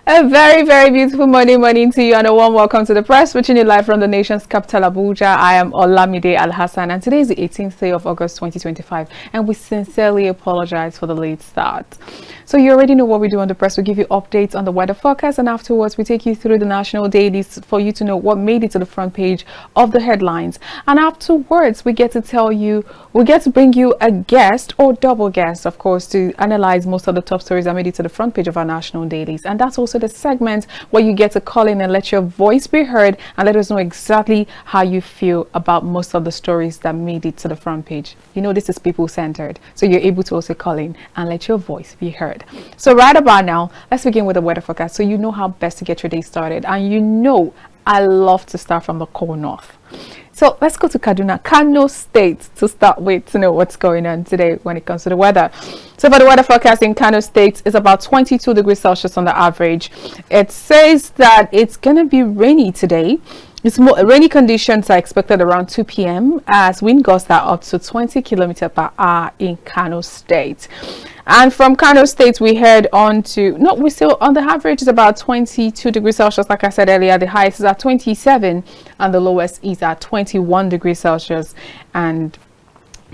A very, very beautiful morning to you, and a warm welcome to the press, reaching you live from the nation's capital, Abuja. I am Olamide Al-Hassan, and today is the 18th day of August 2025, and we sincerely apologize for the late start. So you already know what we do on the press. We give you updates on the weather forecast, and afterwards we take you through the national dailies for you to know what made it to the front page of the headlines. And afterwards, we get to bring you a guest or double guest, of course, to analyze most of the top stories that made it to the front page of our national dailies. And that's also the segment where you get to call in and let your voice be heard and let us know exactly how you feel about most of the stories that made it to the front page. You know, this is people centered, so you're able to also call in and let your voice be heard. So right about now, let's begin with the weather forecast so you know how best to get your day started. And you know I love to start from the core north. So let's go to Kano State to start with to know what's going on today when it comes to the weather. So for the weather forecast in Kano State, it's about 22 degrees Celsius on the average. It says that it's going to be rainy today. Rainy conditions are expected around 2 p.m. as wind gusts are up to 20 kilometers per hour in Kano State. And from Kano State, we head on to, no, we're still on the average is about 22 degrees Celsius. Like I said earlier, the highest is at 27 and the lowest is at 21 degrees Celsius. And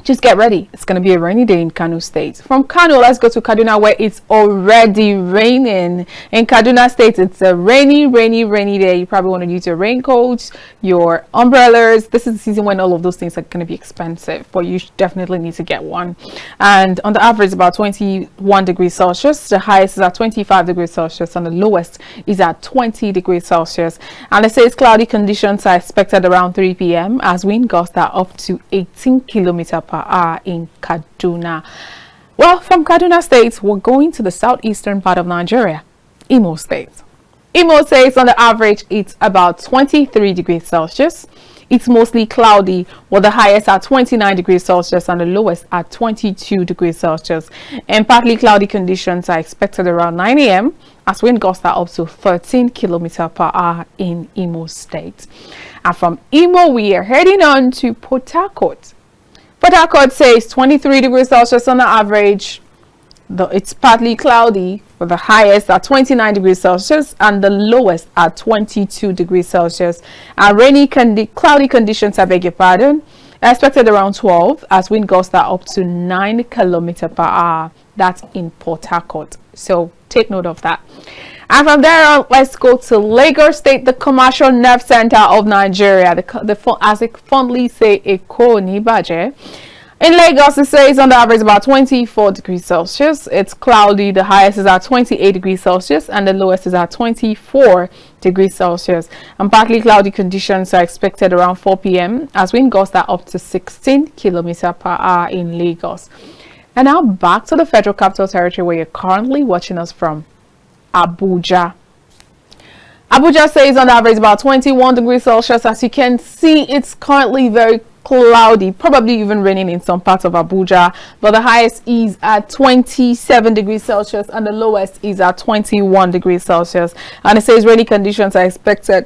just get ready. It's going to be a rainy day in Kano State. From Kano, let's go to Kaduna, where it's already raining. In Kaduna State, it's a rainy day. You probably want to use your raincoats, your umbrellas. This is the season when all of those things are going to be expensive, but you definitely need to get one. And on the average, about 21 degrees Celsius. The highest is at 25 degrees Celsius, and the lowest is at 20 degrees Celsius. And it says cloudy conditions are expected around 3 p.m. as wind gusts are up to 18 kilometers per hour in Kaduna. Well, from Kaduna State, we're going to the southeastern part of Nigeria, Imo State. Imo State, on the average, it's about 23 degrees Celsius. It's mostly cloudy, with the highest at 29 degrees Celsius and the lowest at 22 degrees Celsius. And partly cloudy conditions are expected around 9 a.m. as wind gusts are up to 13 kilometers per hour in Imo State. And from Imo, we are heading on to Port Harcourt. Port Harcourt says 23 degrees Celsius on the average. It's partly cloudy, with the highest at 29 degrees Celsius and the lowest at 22 degrees Celsius. And cloudy conditions, I beg your pardon, are expected around 12 as wind gusts are up to 9 kilometers per hour. That's in Port Harcourt. So take note of that. And from there on, let's go to Lagos State, the commercial nerve center of Nigeria, as they fondly say, Eko Nibaje. In Lagos, it says on the average about 24 degrees Celsius. It's cloudy. The highest is at 28 degrees Celsius and the lowest is at 24 degrees Celsius. And partly cloudy conditions are expected around 4 p.m. as wind gusts are up to 16 kilometers per hour in Lagos. And now back to the Federal Capital Territory, where you're currently watching us from. Abuja. Abuja says on average about 21 degrees Celsius. As you can see, it's currently very cloudy, probably even raining in some parts of Abuja, but the highest is at 27 degrees Celsius and the lowest is at 21 degrees Celsius. And it says rainy conditions are expected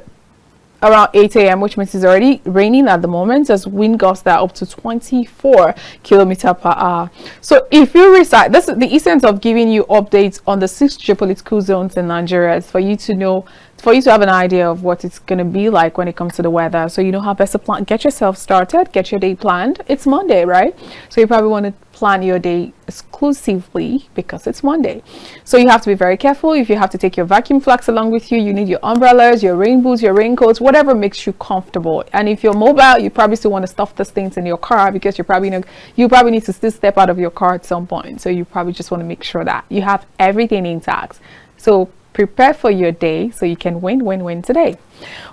around 8 a.m., which means it's already raining at the moment, as wind gusts are up to 24 kilometers per hour. So if you recite, this is the essence of giving you updates on the 6 geopolitical zones in Nigeria, is for you to know, for you to have an idea of what it's going to be like when it comes to the weather, so you know how best to plan. Get yourself started, get your day planned. It's Monday, right? So you probably want to plan your day exclusively because it's Monday. So you have to be very careful. If you have to take your vacuum flags along with you, you need your umbrellas, your rain boots, your raincoats, whatever makes you comfortable. And if you're mobile, you probably still want to stuff these things in your car, because you probably need to still step out of your car at some point. So you probably just want to make sure that you have everything intact. So prepare for your day so you can win today.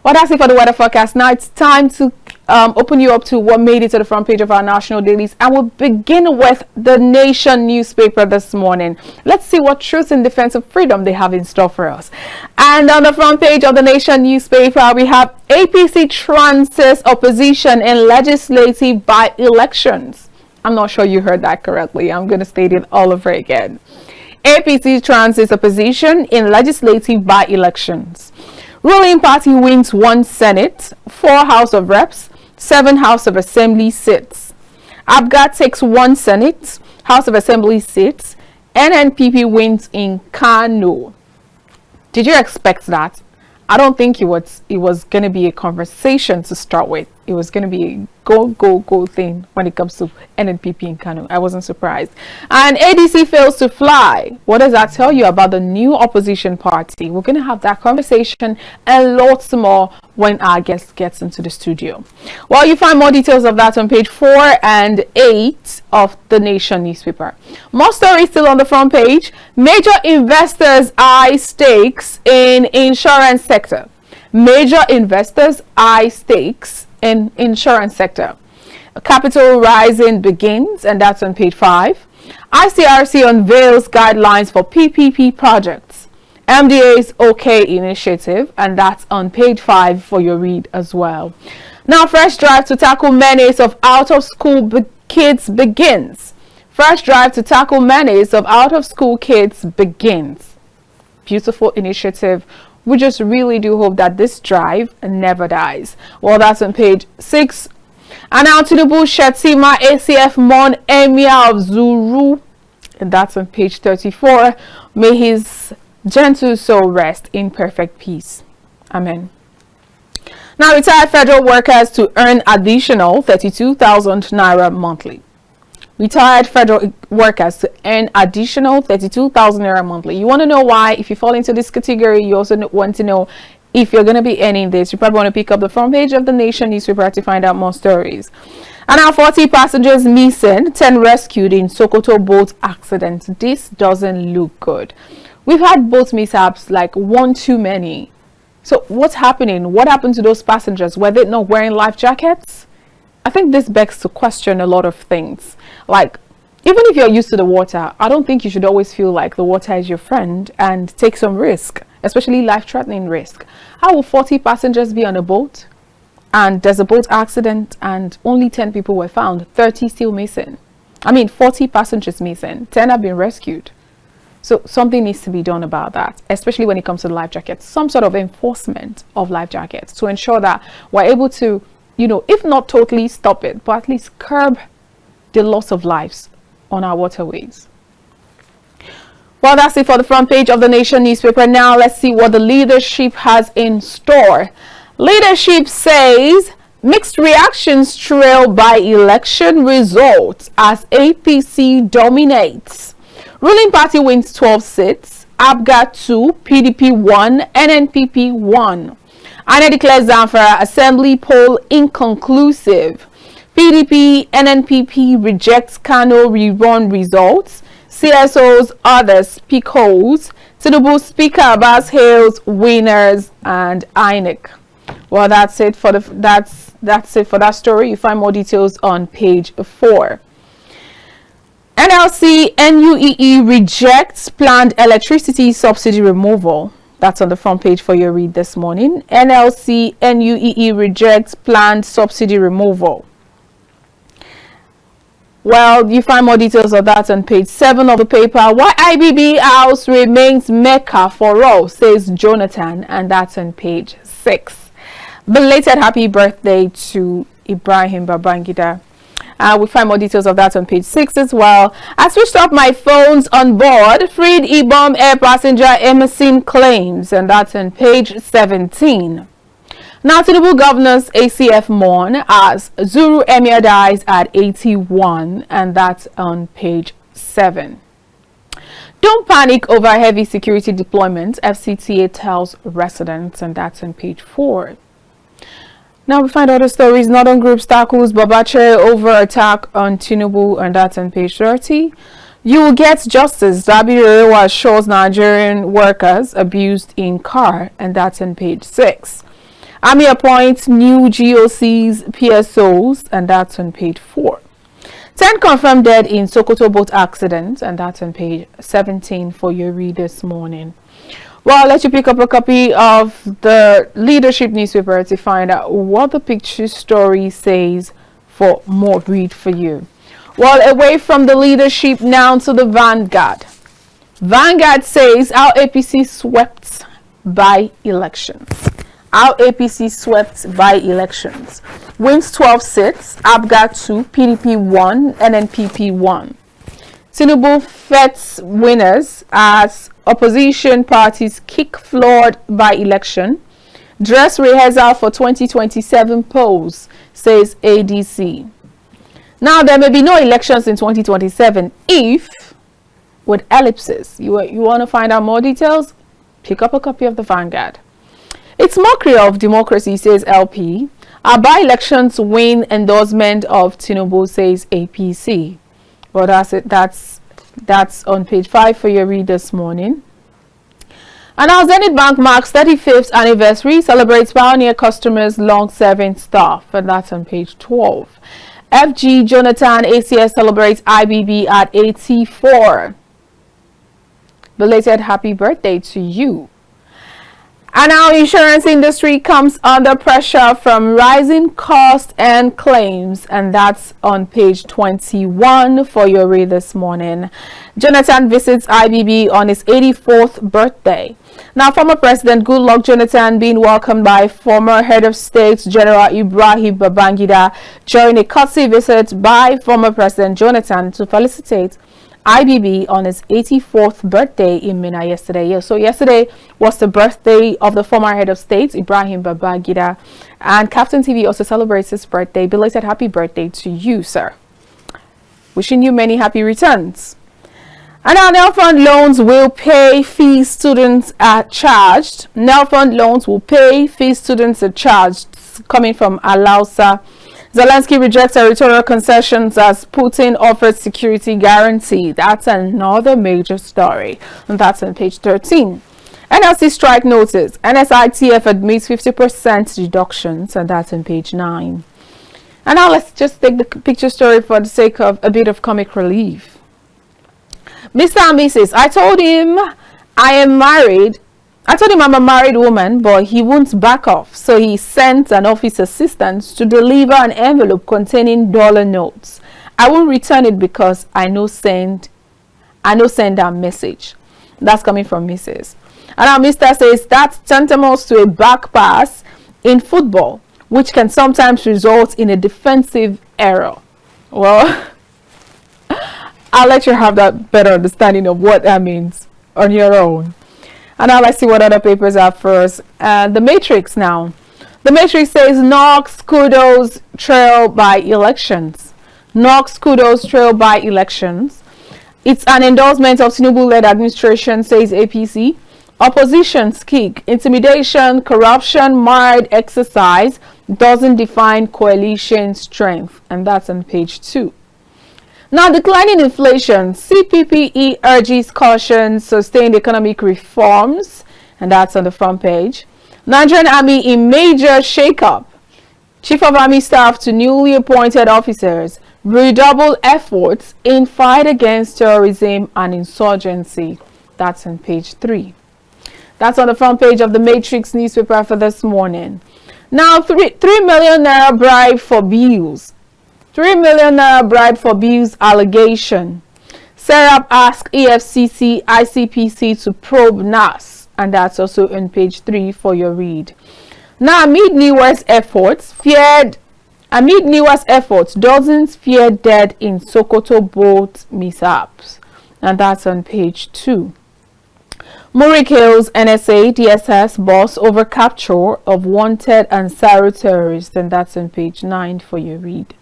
Well, that's it for the weather forecast. Now it's time to open you up to what made it to the front page of our national dailies, and we'll begin with the Nation newspaper this morning. Let's see what Truth in Defense of Freedom they have in store for us. And on the front page of the Nation newspaper, we have APC trances opposition in legislative by-elections. I'm not sure you heard that correctly. I'm going to state it all over again. APC trances opposition in legislative by-elections. Ruling party wins 1 Senate, 4 House of Reps, 7 House of Assembly seats. ABGA takes 1 Senate, House of Assembly seats. NNPP wins in Kano. Did you expect that? I don't think it was going to be a conversation to start with. It was going to be a go thing when it comes to NNPP in Kano. I wasn't surprised. And ADC fails to fly. What does that tell you about the new opposition party? We're going to have that conversation and lots more when our guest gets into the studio. Well, you find more details of that on page 4 and 8 of the Nation newspaper. More stories still on the front page. Major investors eye stakes in insurance sector. Major investors eye stakes in insurance sector. Capital rising begins, and that's on page 5. ICRC unveils guidelines for PPP projects. MDA's OK initiative, and that's on page 5 for your read as well. Now, fresh drive to tackle menace of out-of-school kids begins. Fresh drive to tackle menace of out-of-school kids begins. Beautiful initiative. We just really do hope that this drive never dies. Well, that's on page 6. And now Tinubu Shettima ACF Mon Emir of Zuru, and that's on page 34. May his gentle soul rest in perfect peace. Amen. Now, retired federal workers to earn additional 32,000 naira monthly. Retired federal workers to earn additional 32,000 naira monthly. You want to know why? If you fall into this category, you also want to know if you're going to be earning this. You probably want to pick up the front page of the Nation newspaper to find out more stories. And now 40 passengers missing, 10 rescued in Sokoto boat accident. This doesn't look good. We've had boat mishaps like one too many. So what's happening? What happened to those passengers? Were they not wearing life jackets? I think this begs to question a lot of things. Like, even if you're used to the water, I don't think you should always feel like the water is your friend and take some risk, especially life-threatening risk. How will 40 passengers be on a boat and there's a boat accident and only 10 people were found, 30 still missing? I mean, 40 passengers missing, 10 have been rescued. So something needs to be done about that, especially when it comes to life jackets. Some sort of enforcement of life jackets to ensure that we're able to, you know, if not totally stop it, but at least curb the loss of lives on our waterways. Well, that's it for the front page of the Nation newspaper. Now let's see what the leadership has in store. Leadership says mixed reactions trail by election results as APC dominates. Ruling party wins 12 seats, ABGA 2, PDP 1, NNPP 1. INEC declares Zamfara Assembly poll inconclusive. PDP, NNPP rejects Kano rerun results. CSOs, others pick holes. Tinubu Speaker Abbas hails winners and INEC. Well, that's it for that story. You find more details on page 4. NLC NUEE rejects planned electricity subsidy removal. That's on the front page for your read this morning. NLC NUEE rejects planned subsidy removal. Well, you find more details of that on page 7 of the paper. Why IBB House remains Mecca for all, says Jonathan, and that's on page 6. Belated happy birthday to Ibrahim Babangida. We find more details of that on page 6 as well. I switched off my phones on board. Freed Ibom air passenger Emerson claims, and that's on page 17. Now, Tinubu governors ACF mourn as Zuru Emir dies at 81, and that's on page 7. Don't panic over heavy security deployment, FCTA tells residents, and that's on page 4. Now we find other stories. Northern groups tackles Babache over attack on Tinubu, and that's on page 30. You will get justice. Dabi assures Nigerian workers abused in car, and that's on page 6. Army appoints new GOCs, PSOs, and that's on page 4. 10 confirmed dead in Sokoto boat accident, and that's on page 17 for your read this morning. Well, I'll let you pick up a copy of the leadership newspaper to find out what the picture story says for more read for you. Well, away from the leadership now to the Vanguard. Vanguard says our APC swept by elections. Our APC swept by elections. Wins 12 seats, ABGA 2, PDP 1, NNPP 1. Tinubu fets winners as opposition parties kick floored by election. Dress rehearsal for 2027 polls, says ADC. Now, there may be no elections in 2027 if, with ellipses, you want to find out more details, pick up a copy of the Vanguard. It's mockery of democracy, says LP. Our by-elections win endorsement of Tinubu, says APC. Well, that's it. That's on page 5 for your read this morning. And our Zenith Bank marks 35th anniversary, celebrates pioneer customers, long-serving staff, and that's on page 12. FG Jonathan ACS celebrates IBB at 84. Belated happy birthday to you. And our insurance industry comes under pressure from rising costs and claims, and that's on page 21 for your read this morning. Jonathan visits IBB on his 84th birthday. Now, former President Goodluck Jonathan being welcomed by former head of state General Ibrahim Babangida during a courtesy visit by former President Jonathan to felicitate IBB on his 84th birthday in Minna yesterday. So yesterday was the birthday of the former head of state, Ibrahim Babangida, and Captain TV also celebrates his birthday. Belated happy birthday to you, sir. Wishing you many happy returns. And our Nelfund loans will pay fees students are charged. Nelfund loans will pay fees students are charged, coming from Alausa. Zelenskyy rejects territorial concessions as Putin offers security guarantee. That's another major story, and that's on page 13. NLC strike notice. NSITF admits 50% deductions, and that's on page 9. And now let's just take the picture story for the sake of a bit of comic relief. Mr. and Mrs. I told him I'm a married woman, but he won't back off. So he sent an office assistant to deliver an envelope containing dollar notes. I won't return it because I know send a message. That's coming from Mrs. And our Mr. says that's tantamount to a back pass in football, which can sometimes result in a defensive error. Well, I'll let you have that better understanding of what that means on your own. And now let's see what other papers are first. The Matrix now. The Matrix says Knox kudos trail by elections. Knox kudos trail by elections. It's an endorsement of Tinubu-led administration, says APC. Opposition's kick. Intimidation, corruption, mild exercise doesn't define coalition strength. And that's on page 2. Now, declining inflation, CPPE urges caution, sustained economic reforms, and that's on the front page. Nigerian Army in major shakeup. Chief of Army Staff to newly appointed officers redouble efforts in fight against terrorism and insurgency. That's on page 3. That's on the front page of the Matrix newspaper for this morning. Now, 3 million naira bribe for bills. 3 million naira bribe for bills allegation. Serap asked EFCC ICPC to probe NAS, and that's also on page 3 for your read. Now, amid newest efforts, dozens fear dead in Sokoto boat mishaps, and that's on page 2. Murik Hills NSA DSS boss over capture of wanted Ansaro terrorists, and that's on page 9 for your read.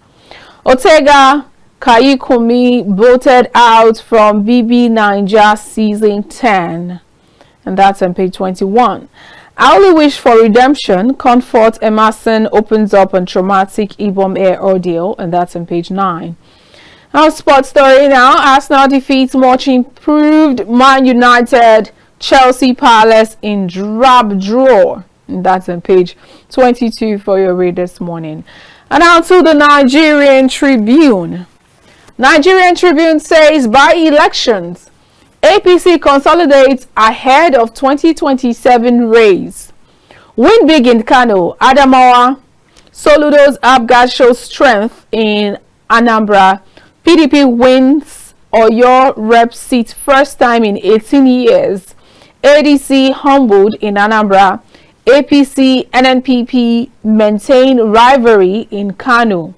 Otega Kayikumi voted out from BB Niger season 10, and that's on page 21. I only wish for redemption. Comfort Emerson opens up on traumatic Ibom Air ordeal, and that's on page 9. Our sports story now. Arsenal defeats much improved Man United Chelsea Palace in drab draw, and that's on page 22 for your read this morning. And now to the Nigerian Tribune. Nigerian Tribune says by elections, APC consolidates ahead of 2027 race. Win big in Kano, Adamawa. Soludo's Abga shows strength in Anambra. PDP wins Oyo rep seat first time in 18 years. ADC humbled in Anambra. APC NNPP maintain rivalry in Kano.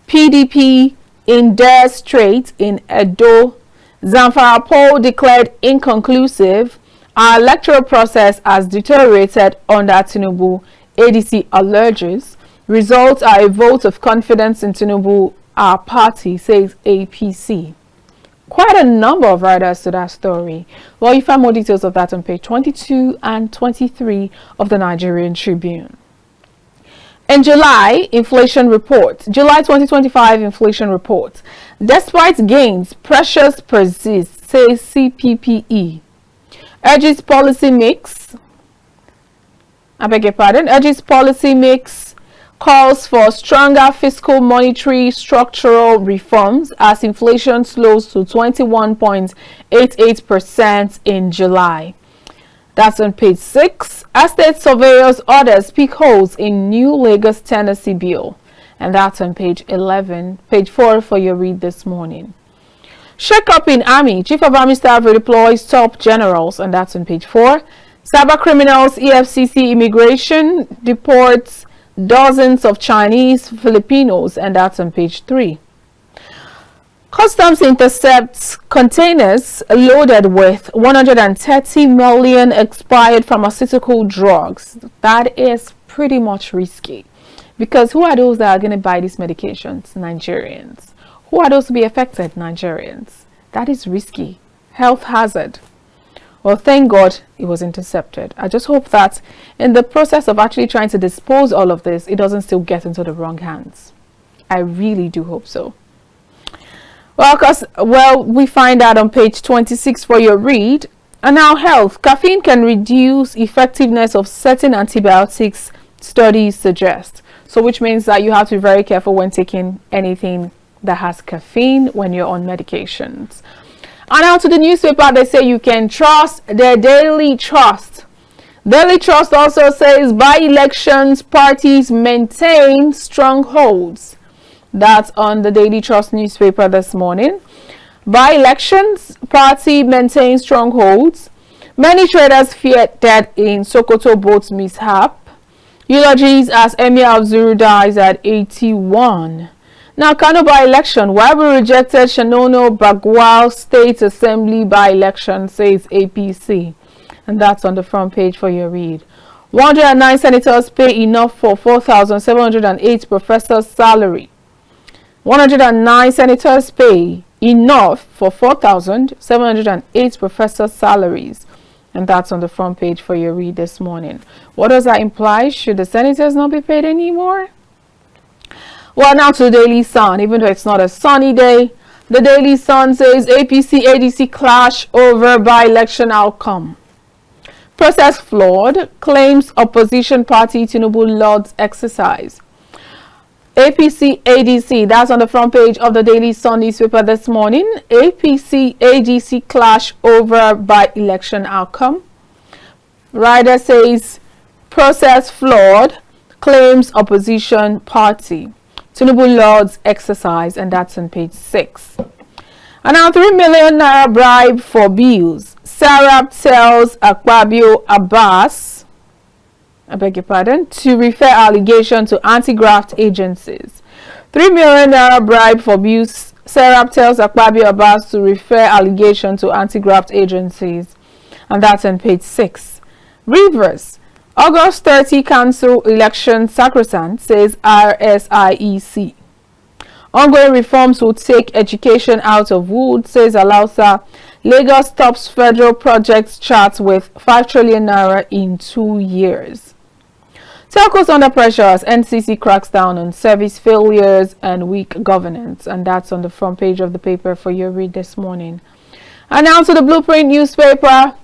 PDP in dire straits in Edo. Zamfara poll declared inconclusive. Our electoral process has deteriorated under Tinubu, ADC alleges. Results are a vote of confidence in Tinubu, our party, says APC. Quite a number of writers to that story. Well, you find more details of that on page 22 and 23 of the Nigerian Tribune. In July, inflation report. July 2025 inflation report. Despite gains, pressures persist, says CPPE. Urges policy mix. Urges policy mix. Calls for stronger fiscal monetary structural reforms as inflation slows to 21.88% in July. That's on page 6. Estate surveyors orders peak holes in new Lagos Tennessee bill. And that's on page 11. Page 4 for your read this morning. Shake up in Army. Chief of Army Staff redeploys top generals. And that's on page 4. Cyber criminals, EFCC immigration deports dozens of Chinese, Filipinos. And that's on page 3. Customs intercepts containers loaded with 130 million expired pharmaceutical drugs. That is pretty much risky. Because who are those that are going to buy these medications? Nigerians. Who are those to be affected? Nigerians. That is risky. Health hazard. Well, thank God it was intercepted. I just hope that in the process of actually trying to dispose all of this, it doesn't still get into the wrong hands. I really do hope so. Well, we find that on page 26 for your read. And now health. Caffeine can reduce effectiveness of certain antibiotics, studies suggest. So which means that you have to be very careful when taking anything that has caffeine when you're on medications. And now to the newspaper, they say you can trust the Daily Trust. Daily Trust also says by elections, parties maintain strongholds. That's on the Daily Trust newspaper this morning. By elections, party maintains strongholds. Many traders feared death in Sokoto boat mishap. Eulogies as Emir of Zuru dies at 81. Now, Kano by-election. Why we rejected Shanono Bagwal State Assembly by-election, says APC. And that's on the front page for your read. 109 senators pay enough for 4,708 professors' salary. 109 senators pay enough for 4,708 professors' salaries. And that's on the front page for your read this morning. What does that imply? Should the senators not be paid anymore? Well, now to the Daily Sun. Even though it's not a sunny day, the Daily Sun says APC ADC clash over by-election outcome. Process flawed, claims opposition party Tinubu Lord's exercise. APC ADC, that's on the front page of the Daily Sun newspaper this morning. APC ADC clash over by-election outcome. Rider says process flawed, claims opposition party Tinubu Lord's exercise, and that's on page 6. And now 3 million naira bribe for bills. Sarab tells Akpabio Abbas, to refer allegation to anti-graft agencies. 3 million naira bribe for bills. Sarab tells Akpabio Abbas to refer allegation to anti-graft agencies, and that's on page 6. Rivers. August 30 council election sacrosanct, says RSIEC. Ongoing reforms will take education out of wood, says Alausa. Lagos tops federal projects chart with 5 trillion naira in 2 years. Telcos under pressure as NCC cracks down on service failures and weak governance. And that's on the front page of the paper for your read this morning. And now to the Blueprint newspaper.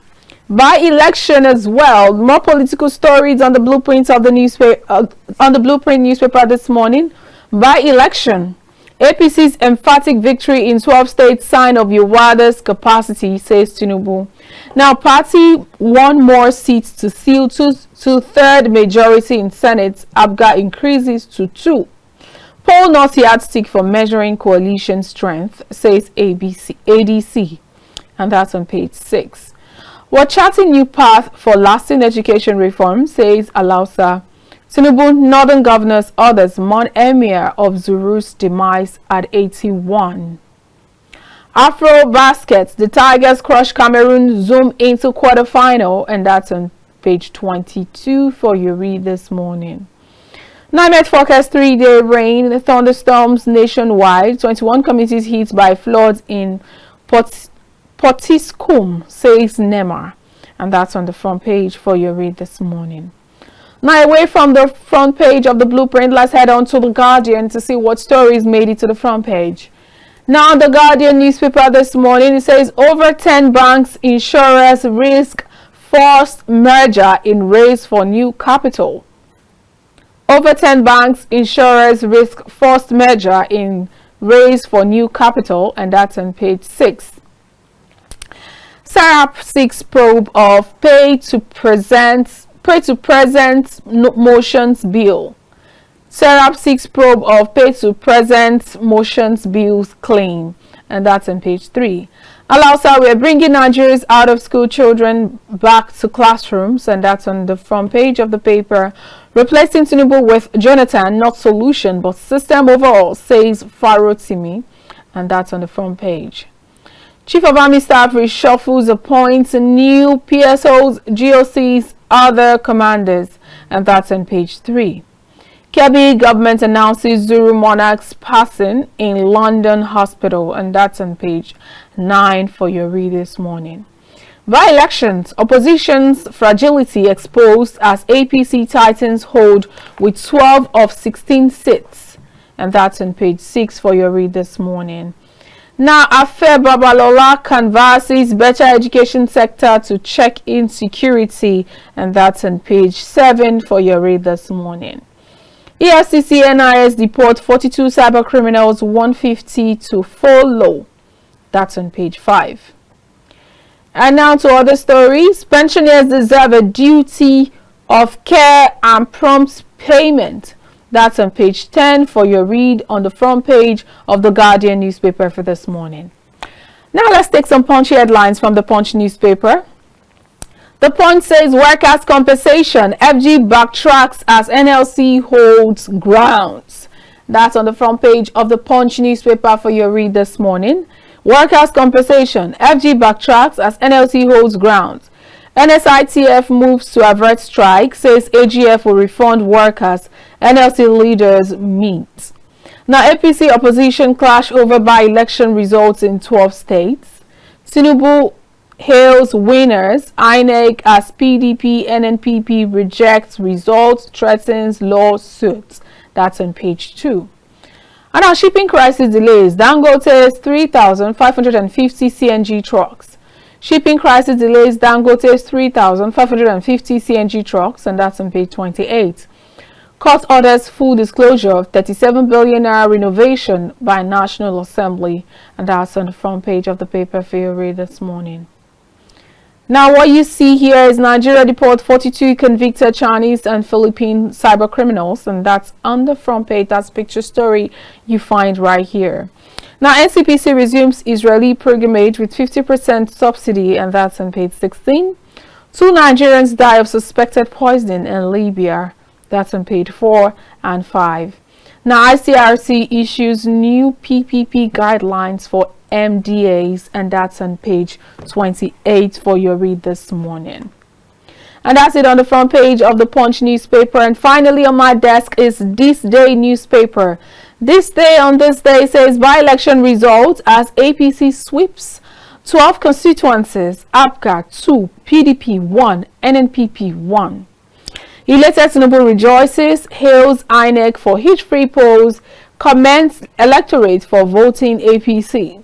By election as well, more political stories on the blueprint of the newspaper Blueprint newspaper this morning. By election, APC's emphatic victory in 12 states, sign of Yewada's capacity, says Tinubu. Now, party won more seats to seal two-third majority in Senate. ABGA increases to 2. Poll not yardstick for measuring coalition strength, says ADC, and that's on page 6. We're charting new path for lasting education reform, says Alausa. Tinubu, northern governors, others mourn Emir of Zuru's demise at 81. Afro Basket, the Tigers crush Cameroon, zoom into quarterfinal, and that's on page 22 for your read this morning. NIMET forecast 3-day rain, thunderstorms nationwide, 21 communities hit by floods in Potiskum, says NEMA, and that's on the front page for your read this morning. Now, away from the front page of the blueprint, let's head on to the Guardian to see what stories made it to the front page. Now, the Guardian newspaper this morning, it says over 10 banks, insurers risk forced merger in race for new capital. Over 10 banks, insurers risk forced merger in race for new capital, and that's on page 6. SARAP 6 probe of pay to present motions bill. SARAP 6 probe of pay to present motions bills claim, and that's on page 3. Alausa, we're bringing Nigeria's out of school children back to classrooms, and that's on the front page of the paper. Replacing Tinubu with Jonathan, not solution but system overall, says Farotimi, and that's on the front page. Chief of Army Staff reshuffles, appoints new PSOs, GOCs, other commanders, and that's on page 3. Kebbi government announces Zulu monarch's passing in London hospital, and that's on page 9 for your read this morning. By elections, opposition's fragility exposed as APC titans hold with 12 of 16 seats, and that's on page 6 for your read this morning. Now, Afe Babalola canvasses better education sector to check insecurity, and that's on page 7 for your read this morning. EFCC NIS deport 42 cyber criminals, 150 to follow. That's on page 5. And now to other stories. Pensioners deserve a duty of care and prompt payment. That's on page 10 for your read on the front page of the Guardian newspaper for this morning. Now let's take some punchy headlines from the Punch newspaper. The Punch says workers' compensation, FG backtracks as NLC holds grounds. That's on the front page of the Punch newspaper for your read this morning. Workers' compensation, FG backtracks as NLC holds grounds. NSITF moves to avert strike, says AGF will refund workers. NLC leaders meet. Now, APC opposition clash over by-election results in 12 states. Tinubu hails winners. INEC as PDP, NNPP rejects results, threatens lawsuits. That's on page 2. And our shipping crisis delays. Dangote's 3,550 CNG trucks. Shipping crisis delays Dangote's 3,550 CNG trucks, and that's on page 28. Court orders full disclosure of 37 billion naira renovation by National Assembly, and that's on the front page of the paper for your read this morning. Now, what you see here is Nigeria deport 42 convicted Chinese and Philippine cyber criminals, and that's on the front page. That's picture story you find right here. Now, NCPC resumes Israeli pilgrimage with 50% subsidy, and that's on page 16. 2 Nigerians die of suspected poisoning in Libya. That's on page 4 and 5. Now, ICRC issues new PPP guidelines for MDAs, and that's on page 28 for your read this morning. And that's it on the front page of the Punch newspaper. And finally on my desk is This Day newspaper. This Day on this day says by-election results as APC sweeps 12 constituencies, APGA 2, PDP 1, NNPP 1. Elated Tinubu rejoices, hails INEC for hitch-free polls, commends electorate for voting APC.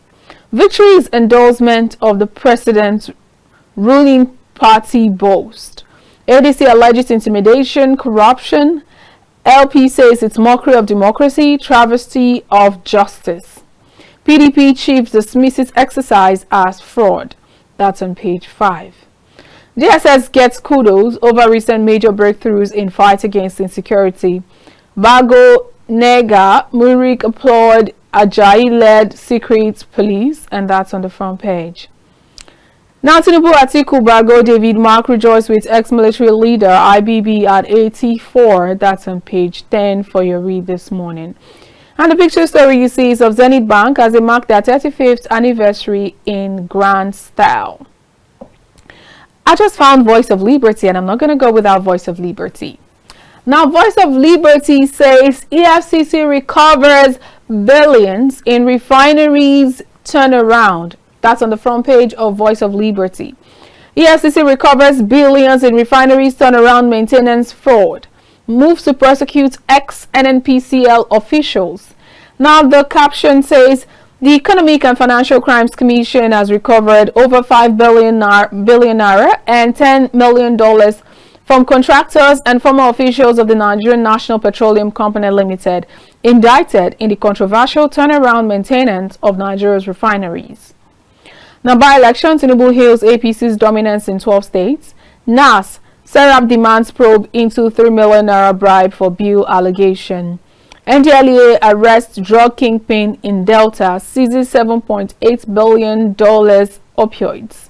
Victory's endorsement of the president's ruling party boast. ADC alleges intimidation, corruption. LP says it's mockery of democracy, travesty of justice. PDP chief dismisses exercise as fraud. That's on page 5. DSS gets kudos over recent major breakthroughs in fight against insecurity. Bago Nega Murik applaud Ajayi-led secret police, and that's on the front page. Now, Tinubu, Atiku, Bago, David Mark rejoice with ex-military leader IBB at 84. That's on page 10 for your read this morning. And the picture story you see is of Zenith Bank as they mark their 35th anniversary in grand style. I just found Voice of Liberty, and I'm not going to go without Voice of Liberty. Now, Voice of Liberty says EFCC recovers billions in refineries turnaround. That's on the front page of Voice of Liberty. EFCC recovers billions in refineries turnaround maintenance fraud. Moves to prosecute ex-NNPCL officials. Now, the caption says the Economic and Financial Crimes Commission has recovered over 5 billion naira and $10 million from contractors and former officials of the Nigerian National Petroleum Company Limited, indicted in the controversial turnaround maintenance of Nigeria's refineries. Now, by-election, Tinubu hails APC's dominance in 12 states. NAS, Serap demands probe into 3 million naira bribe for bill allegation. NDLEA arrests drug kingpin in Delta, seizes $7.8 billion opioids.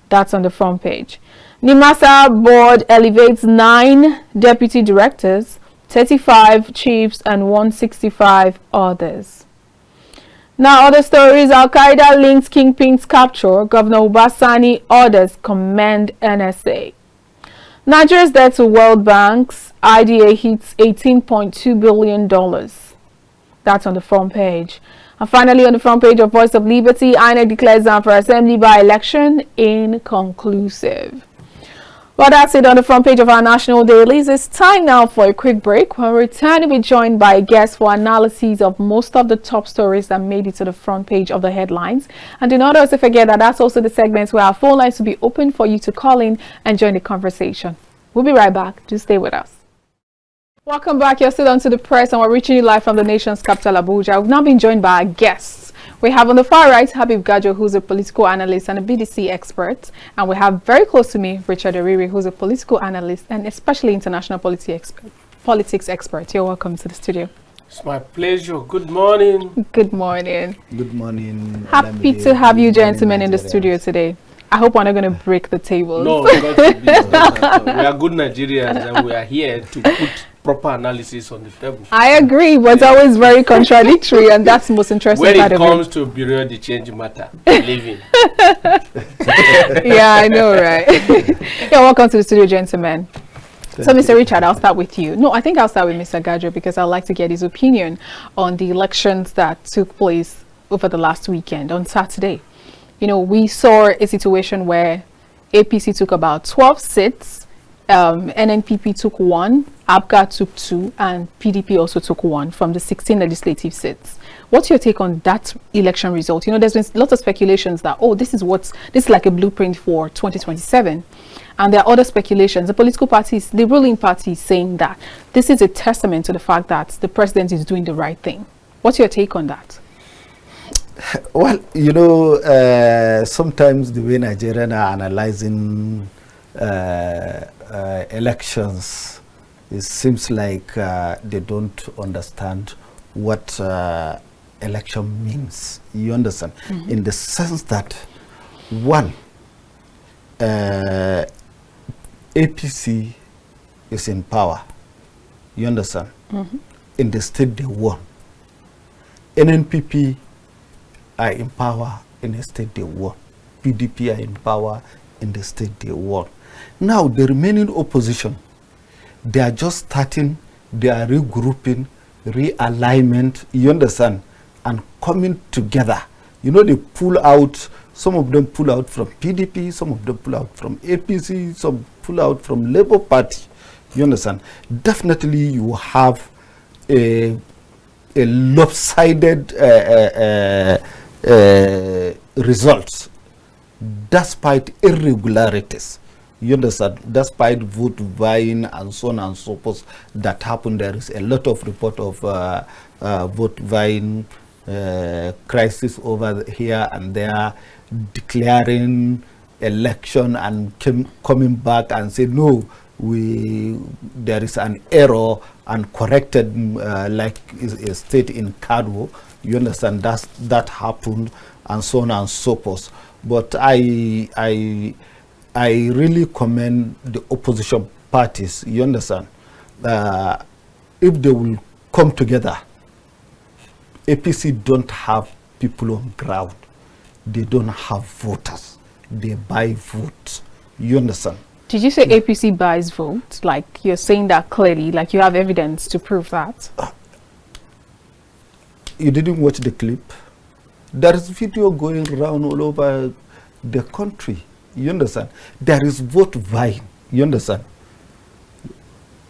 That's on the front page. NIMASA board elevates 9 deputy directors, 35 chiefs, and 165 others. Now, other stories. Al-Qaeda links kingpin's capture. Governor Ubasani orders commend NSA. Nigeria's debt to World Bank's IDA hits $18.2 billion. That's on the front page. And finally, on the front page of Voice of Liberty, INEC declares Zamfara Assembly by-election inconclusive. Well, that's it on the front page of our national dailies. It's time now for a quick break. We'll return to be joined by a guest for analysis of most of the top stories that made it to the front page of the headlines. And do not also forget that that's also the segments where our phone lines will be open for you to call in and join the conversation. We'll be right back. Just stay with us. Welcome back. You're still on To The Press, and we're reaching you live from the nation's capital, Abuja. We've now been joined by our guests. We have on the far right Habib Gajo, who's a political analyst and a BDC expert. And we have very close to me Richard Oriri, who's a political analyst and especially international politics expert. You're welcome to the studio. It's my pleasure. Good morning. Good morning. Good morning. Happy to have you gentlemen in the studio today. I hope we're not going to break the tables. No, we are good Nigerians and we are here to put proper analysis on the table. I agree, but it's always very contradictory, and that's the most interesting when part of it. When it comes to bureau de change matter, living. Yeah, I know, right? Yeah, welcome to the studio, gentlemen. So, Mr. Richard, I'll start with you. No, I think I'll start with Mr. Gajo because I'd like to get his opinion on the elections that took place over the last weekend on Saturday. You know, we saw a situation where APC took about 12 seats, NNPP took 1, APGA took 2, and PDP also took 1 from the 16 legislative seats. What's your take on that election result? You know, there's been lots of speculations that, oh, this is like a blueprint for 2027. And there are other speculations. The political parties, the ruling party is saying that this is a testament to the fact that the president is doing the right thing. What's your take on that? Well, you know, sometimes the way Nigerians are analyzing elections, it seems like they don't understand what election means. You understand? Mm-hmm. In the sense that, one, APC is in power. You understand? Mm-hmm. In the state they won. NNPP are in power in the state they won. PDP are in power in the state they won. Now, the remaining opposition, they are just starting, they are regrouping, realignment, you understand, and coming together. You know, they pull out, some of them pull out from PDP, some of them pull out from APC, some pull out from Labour Party, you understand. Definitely you have a lopsided results, despite irregularities. You understand? Despite vote buying and so on and so forth that happened, there is a lot of report of vote buying crisis over here and there, declaring election and coming back and say no, there is an error and corrected like a state in Kano. You understand? That happened and so on and so forth. But I really commend the opposition parties, you understand, if they will come together APC don't have people on ground. They don't have voters. They buy votes. You understand? Did you say APC buys votes? Like you're saying that clearly, like you have evidence to prove that? You didn't watch the clip? There is video going around all over the country. You understand? There is vote buying. You understand?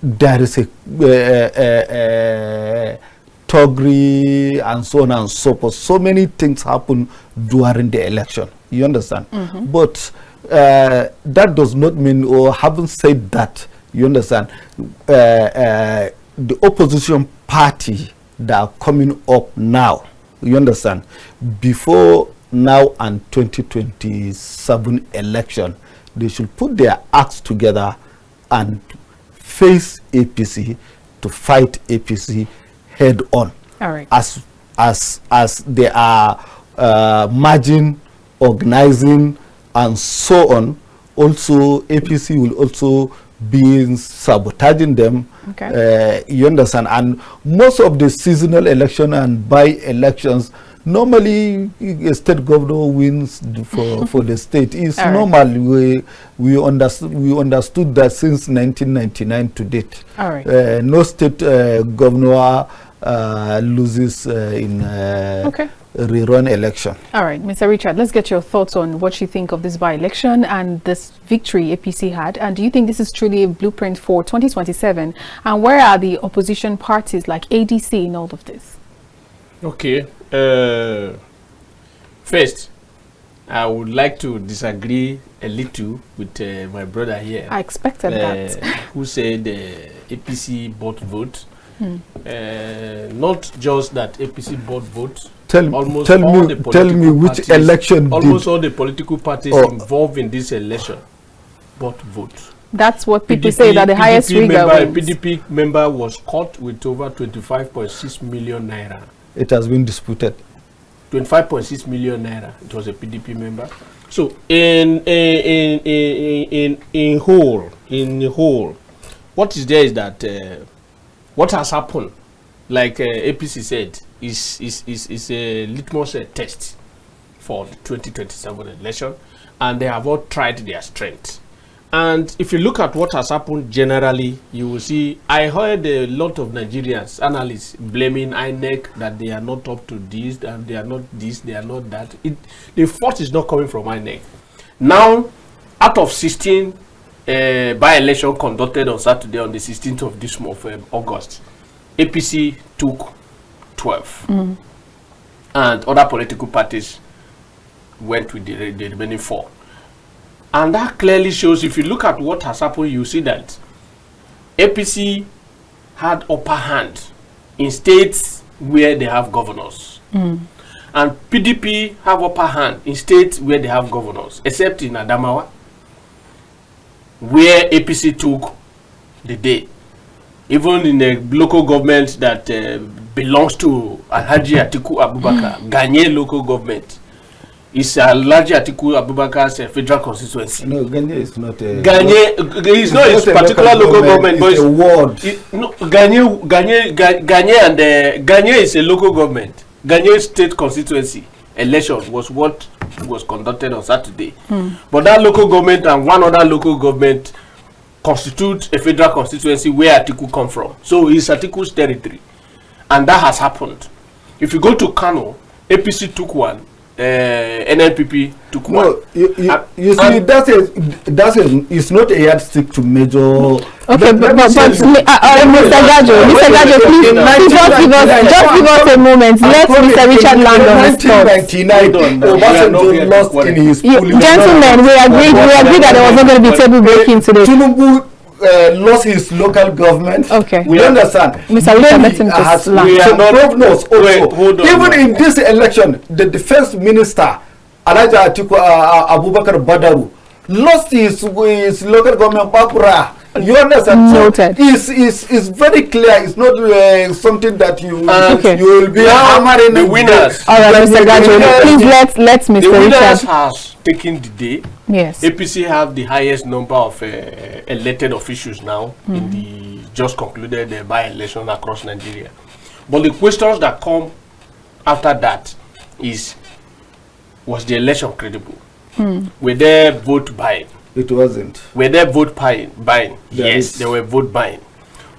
There is a Togri and so on and so forth. So many things happen during the election. You understand? But that does not mean, or haven't said that, you understand, the opposition party that are coming up now, you understand, before now and 2027 election, they should put their acts together and face APC to fight APC head on. All right. As they are merging, organizing, and so on. Also, APC will also be sabotaging them. Okay. You understand? And most of the seasonal election and by-elections, normally a state governor wins for the state. It's All right. normal. We understood that since 1999 to date. All right. No state governor loses in Okay. rerun election. All right, Mr. Richard, let's get your thoughts on what you think of this by-election and this victory APC had. And do you think this is truly a blueprint for 2027? And where are the opposition parties like ADC in all of this? Okay. First, I would like to disagree a little with my brother here. I expected that. Who said APC bought votes. Not just that APC bought votes. Tell me which parties, election almost all the political parties involved in this election bought votes. That's what people say, that the highest figure wins. PDP member was caught with over 25.6 million naira. It has been disputed. 25.6 million naira. It was a PDP member. So in whole, what is there is that what has happened, like APC said, is a litmus test for the 2027 election, and they have all tried their strength. And if you look at what has happened generally, you will see, I heard a lot of Nigerians, analysts, blaming INEC that they are not up to this, and they are not this, they are not that. The fault is not coming from INEC. Now, out of 16 by-election conducted on Saturday, on the 16th of this month, August, APC took 12. And other political parties went with the remaining 4. And that clearly shows, if you look at what has happened, you see that APC had upper hand in states where they have governors. And PDP have upper hand in states where they have governors, except in Adamawa, where APC took the day. Even in the local government that belongs to Alhaji Atiku Abubakar, Ganye local government, is Alhaji Atiku Abubakar's federal constituency. No, Ganye is not a... Ganye is not a particular local government, but it's a ward. No, Ganye is a local government. Ganye state constituency election was what was conducted on Saturday. But that local government and one other local government constitute a federal constituency where Atiku come from. So it's Atiku's territory. And that has happened. If you go to Kano, APC took one, NNPP took one. No, you see, it's not a yardstick to measure. Okay, but Mr. Gajo, please just give us a moment. Let Mr. Richard land on his thoughts. 1999, Obasanjo lost in his gentlemen, we agreed that there was not going to be table breaking today. Tinubu lost his local government. Okay. We understand. Mr. Richard, let him just land. Some governors also. Wait, hold on. Even in this election, the defense minister, Alhaji Atiku Abubakar Badaru, lost his local government, Bakura. You understand? Noted. So it's very clear. It's not something that you will be hammering the winners. All right, Mr. Gajo, please let Mr. The winners Richard has taken the day. Yes. APC have the highest number of elected officials now in the just concluded by-election across Nigeria. But the questions that come after that is, was the election credible? Were there vote buying? It wasn't. Were there vote buying? Yes, is. there were vote buying.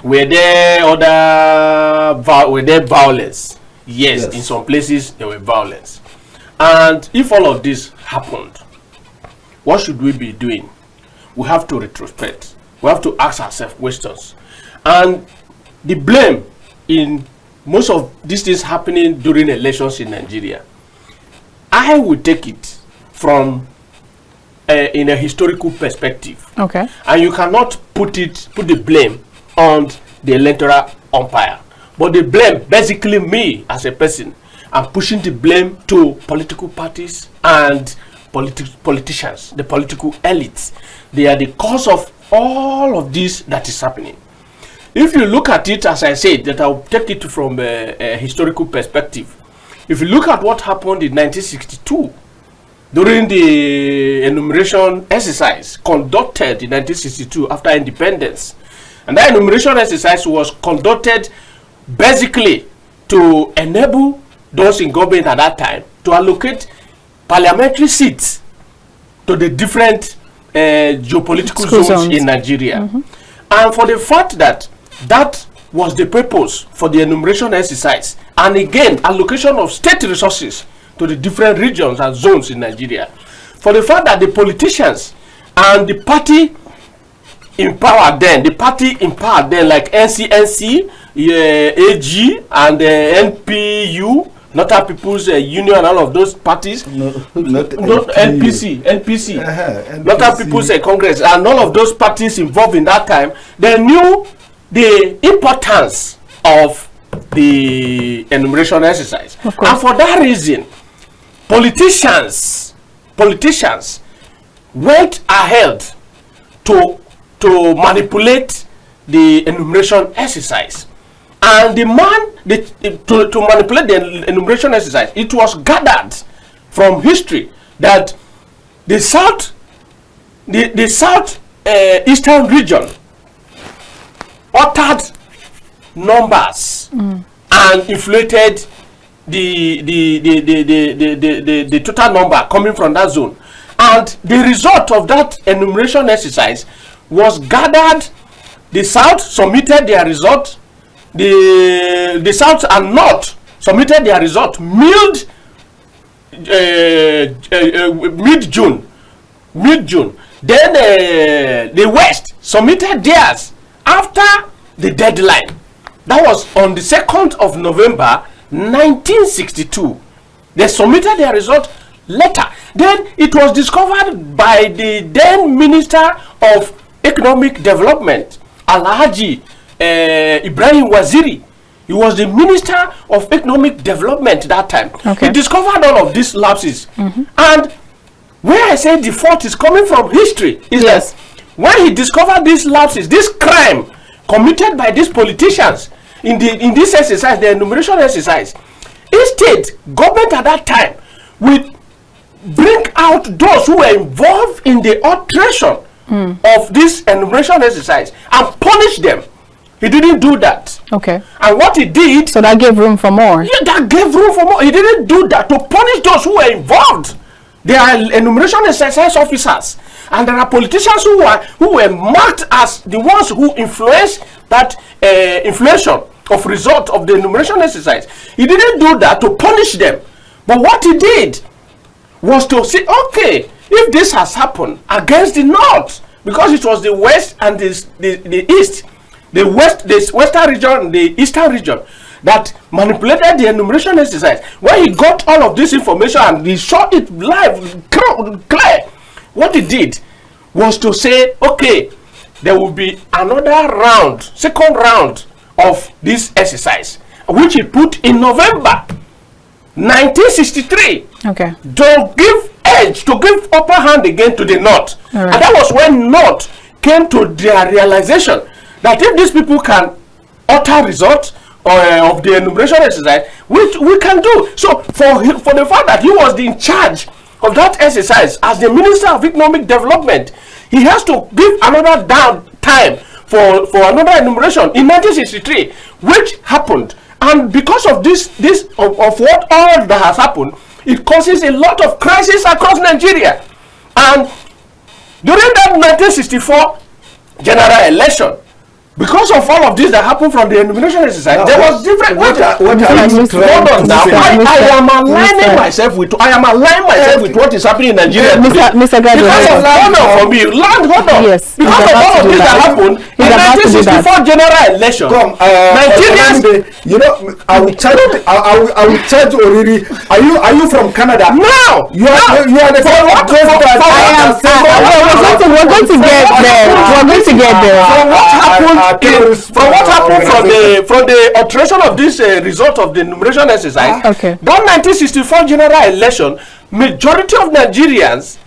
Were there were there violence? Yes, in some places there were violence. And if all of this happened, what should we be doing? We have to retrospect. We have to ask ourselves questions. And the blame in most of these things happening during elections in Nigeria, I would take it from in a historical perspective. Okay. And you cannot put the blame on the electoral umpire. But the blame, basically me as a person, I'm pushing the blame to political parties and politicians, the political elites. They are the cause of all of this that is happening. If you look at it, as I said, that I'll take it from a historical perspective. If you look at what happened in 1962, during the enumeration exercise conducted in 1962 after independence, and that enumeration exercise was conducted basically to enable those in government at that time to allocate parliamentary seats to the different geopolitical zones in Nigeria. And for the fact that that was the purpose for the enumeration exercise, and again allocation of state resources to the different regions and zones in Nigeria, for the fact that the politicians and the party in power then, like NCNC, AG, and NPU, Northern People's Union, and all of those parties, not NPC, NPC. Northern People's Congress, and all of those parties involved in that time, they knew the importance of the enumeration exercise. And for that reason, politicians went ahead to manipulate the enumeration exercise. And the man to manipulate the enumeration exercise, it was gathered from history that the eastern region altered numbers and inflated the total number coming from that zone. And the result of that enumeration exercise was gathered. The South submitted their result. The South and North submitted their result mid-June. Then the West submitted theirs after the deadline. That was on the 2nd of November 1962. They submitted their result later. Then it was discovered by the then Minister of Economic Development, Alhaji Ibrahim Waziri. He was the Minister of Economic Development that time. He discovered all of these lapses. And where I say the fault is coming from history is that when he discovered these lapses, this crime committed by these politicians in this exercise, the enumeration exercise, instead, government at that time would bring out those who were involved in the alteration of this enumeration exercise and punish them. He didn't do that. And what he did... So that gave room for more. Yeah, that gave room for more. He didn't do that to punish those who were involved. There are enumeration exercise officers. And there are politicians who were marked as the ones who influenced that inflation of result of the enumeration exercise. He didn't do that to punish them. But what he did was to say, okay, if this has happened against the North, because it was the West and the East, the Western region and the Eastern region that manipulated the enumeration exercise. When he got all of this information and he saw it live, clear, what he did was to say, okay, there will be another round, second round of this exercise, which he put in November 1963 to give edge, to give upper hand again to the North. And that was when North came to their realization that if these people can alter results of the enumeration exercise, which we can do. So for the fact that he was in charge of that exercise as the Minister of Economic Development, he has to give another time for another enumeration in 1963, which happened And because of of what all that has happened, it causes a lot of crisis across Nigeria. And during that 1964 general election, because of all of this that happened from the elimination exercise, there was different. I am aligning myself with what is happening in Nigeria. Mr. Gado, because of honor for me, land honor. Yes, because of all of this that happened in 1964 general election. Nigerians, you know, I will charge already. Are you from Canada? No, you are the we're going to get there. We're going to get there. From what happened from the alteration of this result of the enumeration exercise, that 1964 general election, majority of Nigerians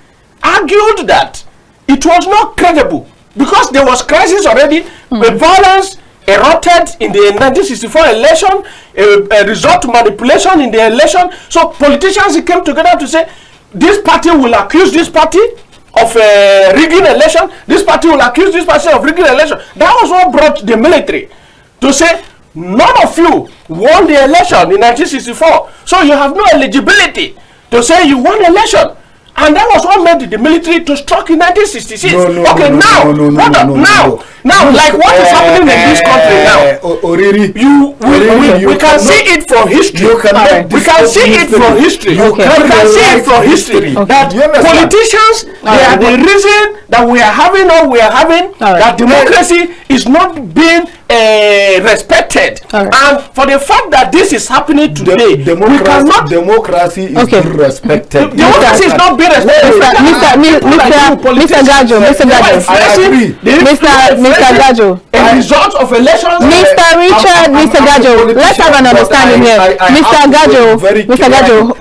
argued that it was not credible because there was crisis already, the violence erupted in the 1964 election, a result manipulation in the election. So politicians came together to say, this party will accuse this party of rigging election, this party will accuse this party of rigging election. That was what brought the military to say, none of you won the election in 1964, so you have no eligibility to say you won the election. And that was what made the military to strike in 1966. Now, like what is happening in this country now, we can see it from history. We can see it from history. That politicians, they are the reason that we are having that democracy is not being respected. And for the fact that this is happening today, we cannot. Democracy is being respected. Democracy is not being respected. Mr. Gajo, a result of elections. Mr. Richard, Mr. Gajo, let's have an understanding here. Mr. Gajo,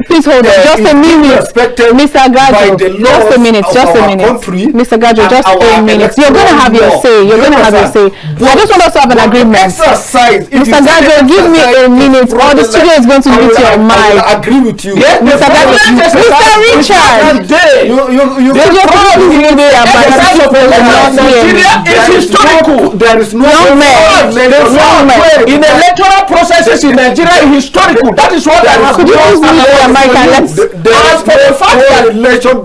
please hold on. Just a minute. Mr. Gajo, just a minute. Mr. Gajo, just a minute. You're going to have your say. I just want us to have an agreement. Mr. Gajo, give me a minute or the studio is going to mute your mic. I agree with you. Mr. Gajo, Mr. Richard. It's historical. There is no in electoral processes in Nigeria is historical. That is what I have. Could you please mute your mic and let's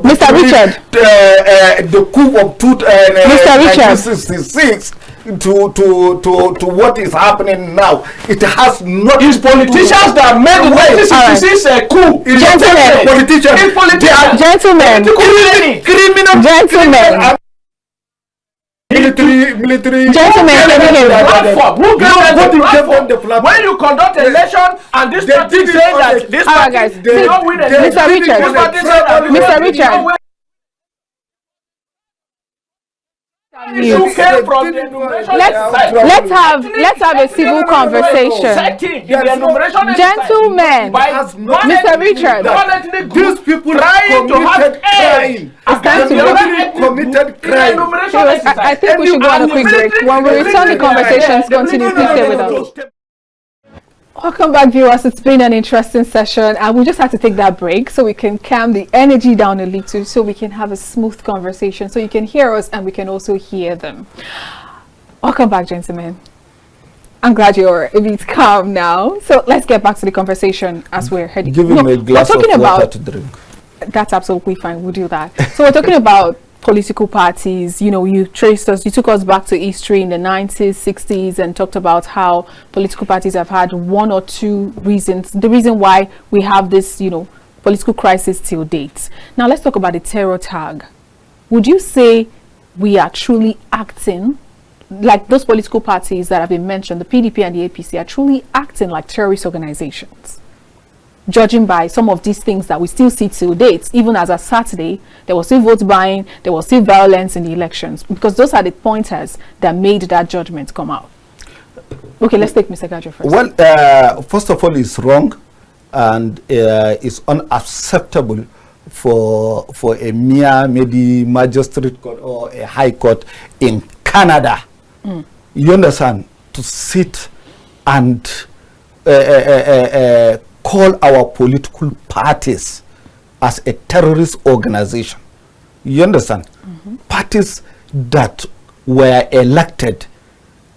Mr. Richard, the coup of Mr. Richard 1966 to what is happening now, it has not. It's politicians that made the 1966 coup. Gentlemen. Military. Gentlemen, when you conduct an election and this party say that this party they don't win an election, Mr. Richard. Let's have a civil conversation. Gentlemen, Mr. Richard, these people committed crime. Committed crime. I think we should go on a quick break. When we return, the conversations continue. Please stay with us. Welcome back, viewers. It's been an interesting session and we just had to take that break so we can calm the energy down a little, so we can have a smooth conversation, so you can hear us and we can also hear them. Welcome back, gentlemen. I'm glad you're a bit calm now. So let's get back to the conversation as we're heading. Give him a glass of water to drink. That's absolutely fine. We'll do that. So we're talking about political parties. You know, you took us back to history in the 90s, 60s, and talked about how political parties have had one or two reasons, the reason why we have this, you know, political crisis till date. Now let's talk about the terror tag. Would you say we are truly acting like those political parties that have been mentioned, the PDP and the APC, are truly acting like terrorist organizations? Judging by some of these things that we still see till date, even as of Saturday, there was still vote buying, there was still violence in the elections, because those are the pointers that made that judgment come out. Okay, let's take Mr. Gajo first. Well, first of all, it's wrong, and it's unacceptable for a mere maybe magistrate court or a high court in Canada, you understand, to sit and call our political parties as a terrorist organization. You understand? Parties that were elected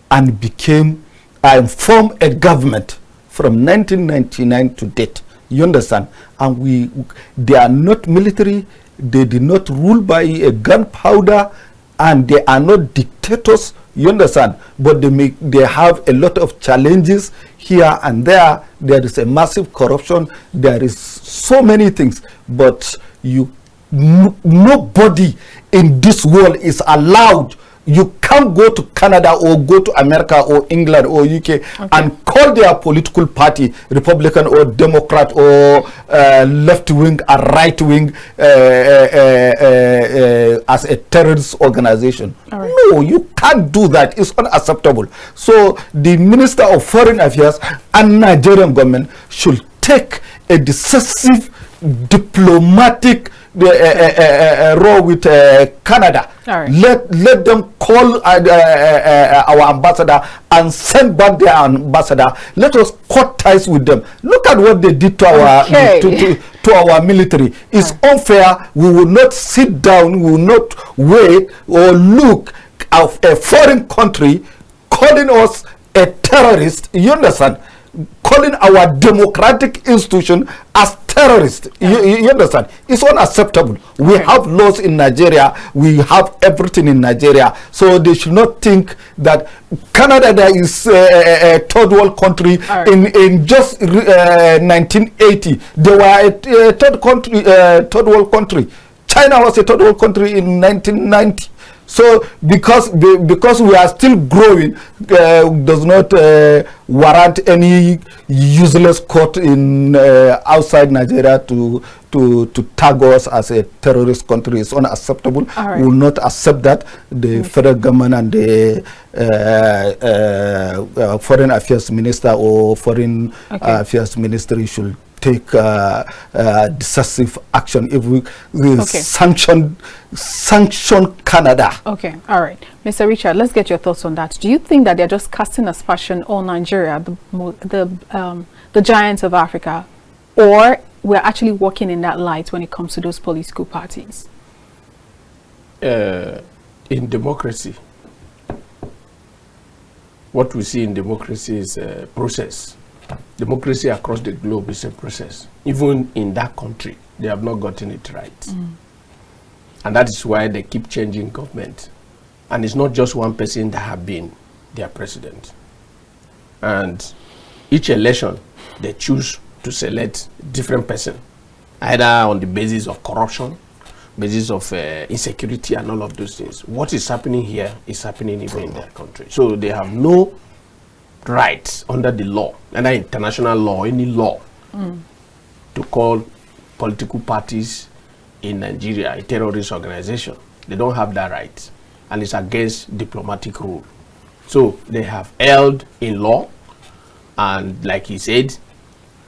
and became and formed a government from 1999 to date. You understand? And they are not military. They did not rule by a gunpowder, and they are not dictators. You understand? But they have a lot of challenges here and there. There is a massive corruption. There is so many things. But nobody in this world is allowed. You can't go to Canada or go to America or England or UK and call their political party Republican or Democrat or left wing or right wing as a terrorist organization. Right. No, you can't do that. It's unacceptable. So the Minister of Foreign Affairs and Nigerian government should take a decisive diplomatic role with Canada. Right. Let them call our ambassador and send back their ambassador. Let us cut ties with them. Look at what they did to our to our military. It's unfair. We will not sit down. We will not wait or look at a foreign country calling us a terrorist. You understand? Calling our democratic institution as terrorist. You understand? It's unacceptable. We have laws in Nigeria. We have everything in Nigeria. So they should not think that Canada is a third world country. In just 1980, they were a third world country. China was a third world country in 1990. So because we are still growing, does not warrant any useless court in outside Nigeria to tag us as a terrorist country. It's unacceptable. We will not accept that. The federal government and the foreign affairs minister or foreign affairs ministry should take decisive action. If we sanction Canada. Okay, all right, Mr. Richard, let's get your thoughts on that. Do you think that they're just casting aspersion on Nigeria, the giants of Africa, or we're actually working in that light when it comes to those political parties? In democracy, what we see in democracy is a process. Democracy across the globe is a process. Even in that country, they have not gotten it right. And that is why they keep changing government. And it's not just one person that have been their president. And each election, they choose to select different person, either on the basis of corruption, basis of insecurity and all of those things. What is happening here is happening even in their country. So they have no rights under the law, under international law, any law, to call political parties in Nigeria a terrorist organization. They don't have that right, and it's against diplomatic rule. So they have held in law, and like he said,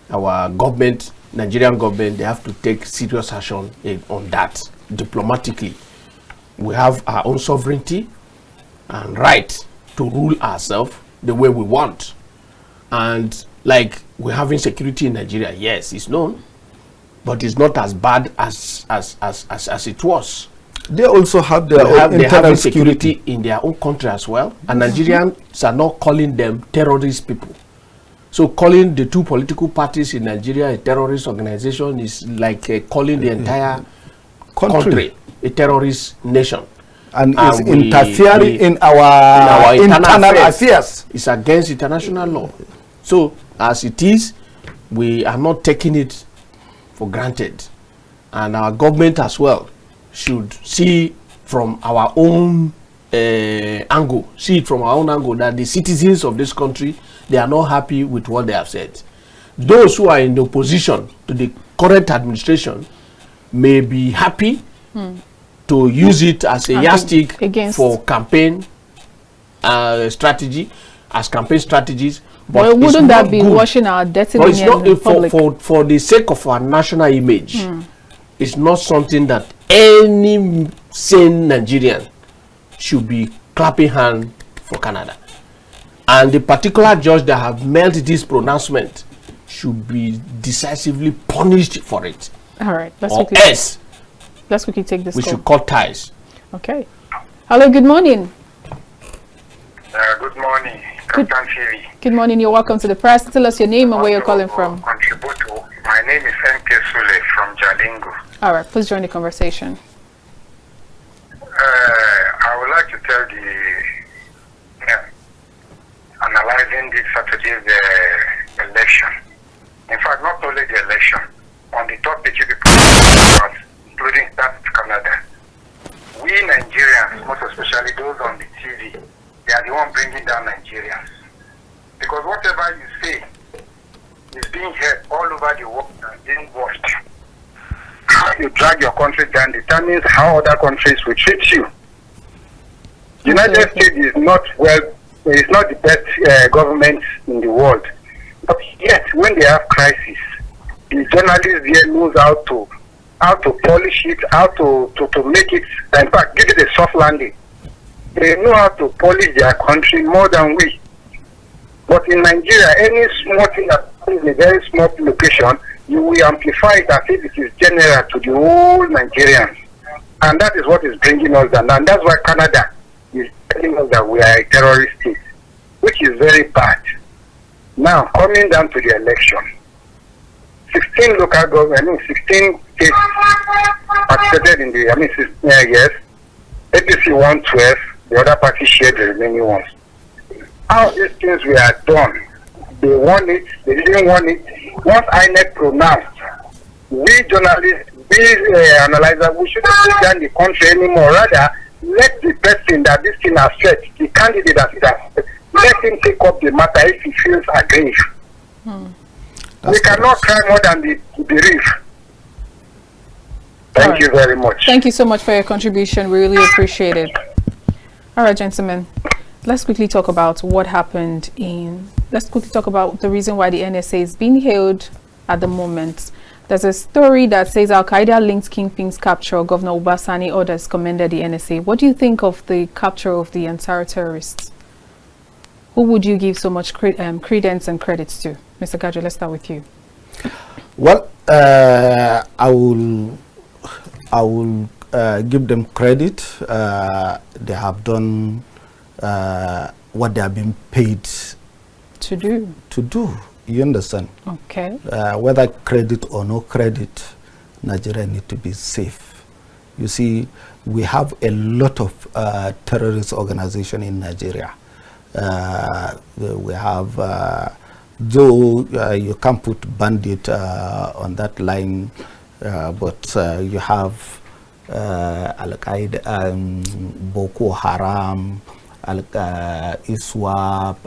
our government, Nigerian government, they have to take serious action on that diplomatically. We have our own sovereignty and right to rule ourselves the way we want. And like we're having security in Nigeria, yes, it's known, but it's not as bad as it was. They also have their own internal security in their own country as well, and Nigerians are not calling them terrorist people. So calling the two political parties in Nigeria a terrorist organization is like calling the entire country a terrorist nation. And is interfering in our internal affairs. It's against international law. So as it is, we are not taking it for granted. And our government as well should see from our own angle, that the citizens of this country, they are not happy with what they have said. Those who are in opposition to the current administration may be happy to use it as a yardstick for campaign strategy, as campaign strategies. But wouldn't that be washing our dirty linen in the public? For the sake of our national image, it's not something that any sane Nigerian should be clapping hand for Canada. And the particular judge that have made this pronouncement should be decisively punished for it. All right, let's quickly take this. We should cut ties. Okay. Hello, good morning. Good morning. Captain TV. Good morning. You're welcome to the press. Tell us your name and where you're calling from. Contribute to. My name is MK Sule from Jalingo. All right. Please join the conversation. I would like to tell analyzing this Saturday's election. In fact, not only the election, on the topic you about, including that Canada. We Nigerians, most especially those on the TV, they are the one bringing down Nigerians. Because whatever you say is being heard all over the world and being watched. How you drag your country down determines how other countries will treat you. The United States is not the best government in the world. But yet, when they have crisis, the journalists there knows how to polish it, how to make it, in fact, give it a soft landing. They know how to polish their country more than we. But in Nigeria, any small thing that is in a very small location, you will amplify it as if it is general to the whole Nigerians. And that is what is bringing us down. And that's why Canada is telling us that we are a terrorist state, which is very bad. Now, coming down to the election, 16 local government, 16 states participated in the, yes, APC 112, the other party shared the remaining ones. How these things were done, they won it, they didn't want it. Once INEC pronounced, we journalists, we analyzers, we shouldn't take down the country anymore. Rather, let the person that this thing affects, the candidate that it affects, let him take up the matter if he feels aggrieved. We cannot cry more than the bereaved. Thank you very much. Thank you so much for your contribution. We really appreciate it. All right, gentlemen. Let's quickly talk about what happened let's quickly talk about the reason why the NSA is being held at the moment. There's a story that says Al-Qaeda linked kingpins capture. Governor Obasani orders commended the NSA. What do you think of the capture of the Ansar terrorists? Who would you give so much credence and credits to? Mr. Gajo, let's start with you. Well, I will give them credit. They have done what they have been paid to do. You understand? Okay. Whether credit or no credit, Nigeria need to be safe. You see, we have a lot of terrorist organization in Nigeria. We have, though you can't put bandit on that line, but you have Al-Qaeda, Boko Haram, ISWAP,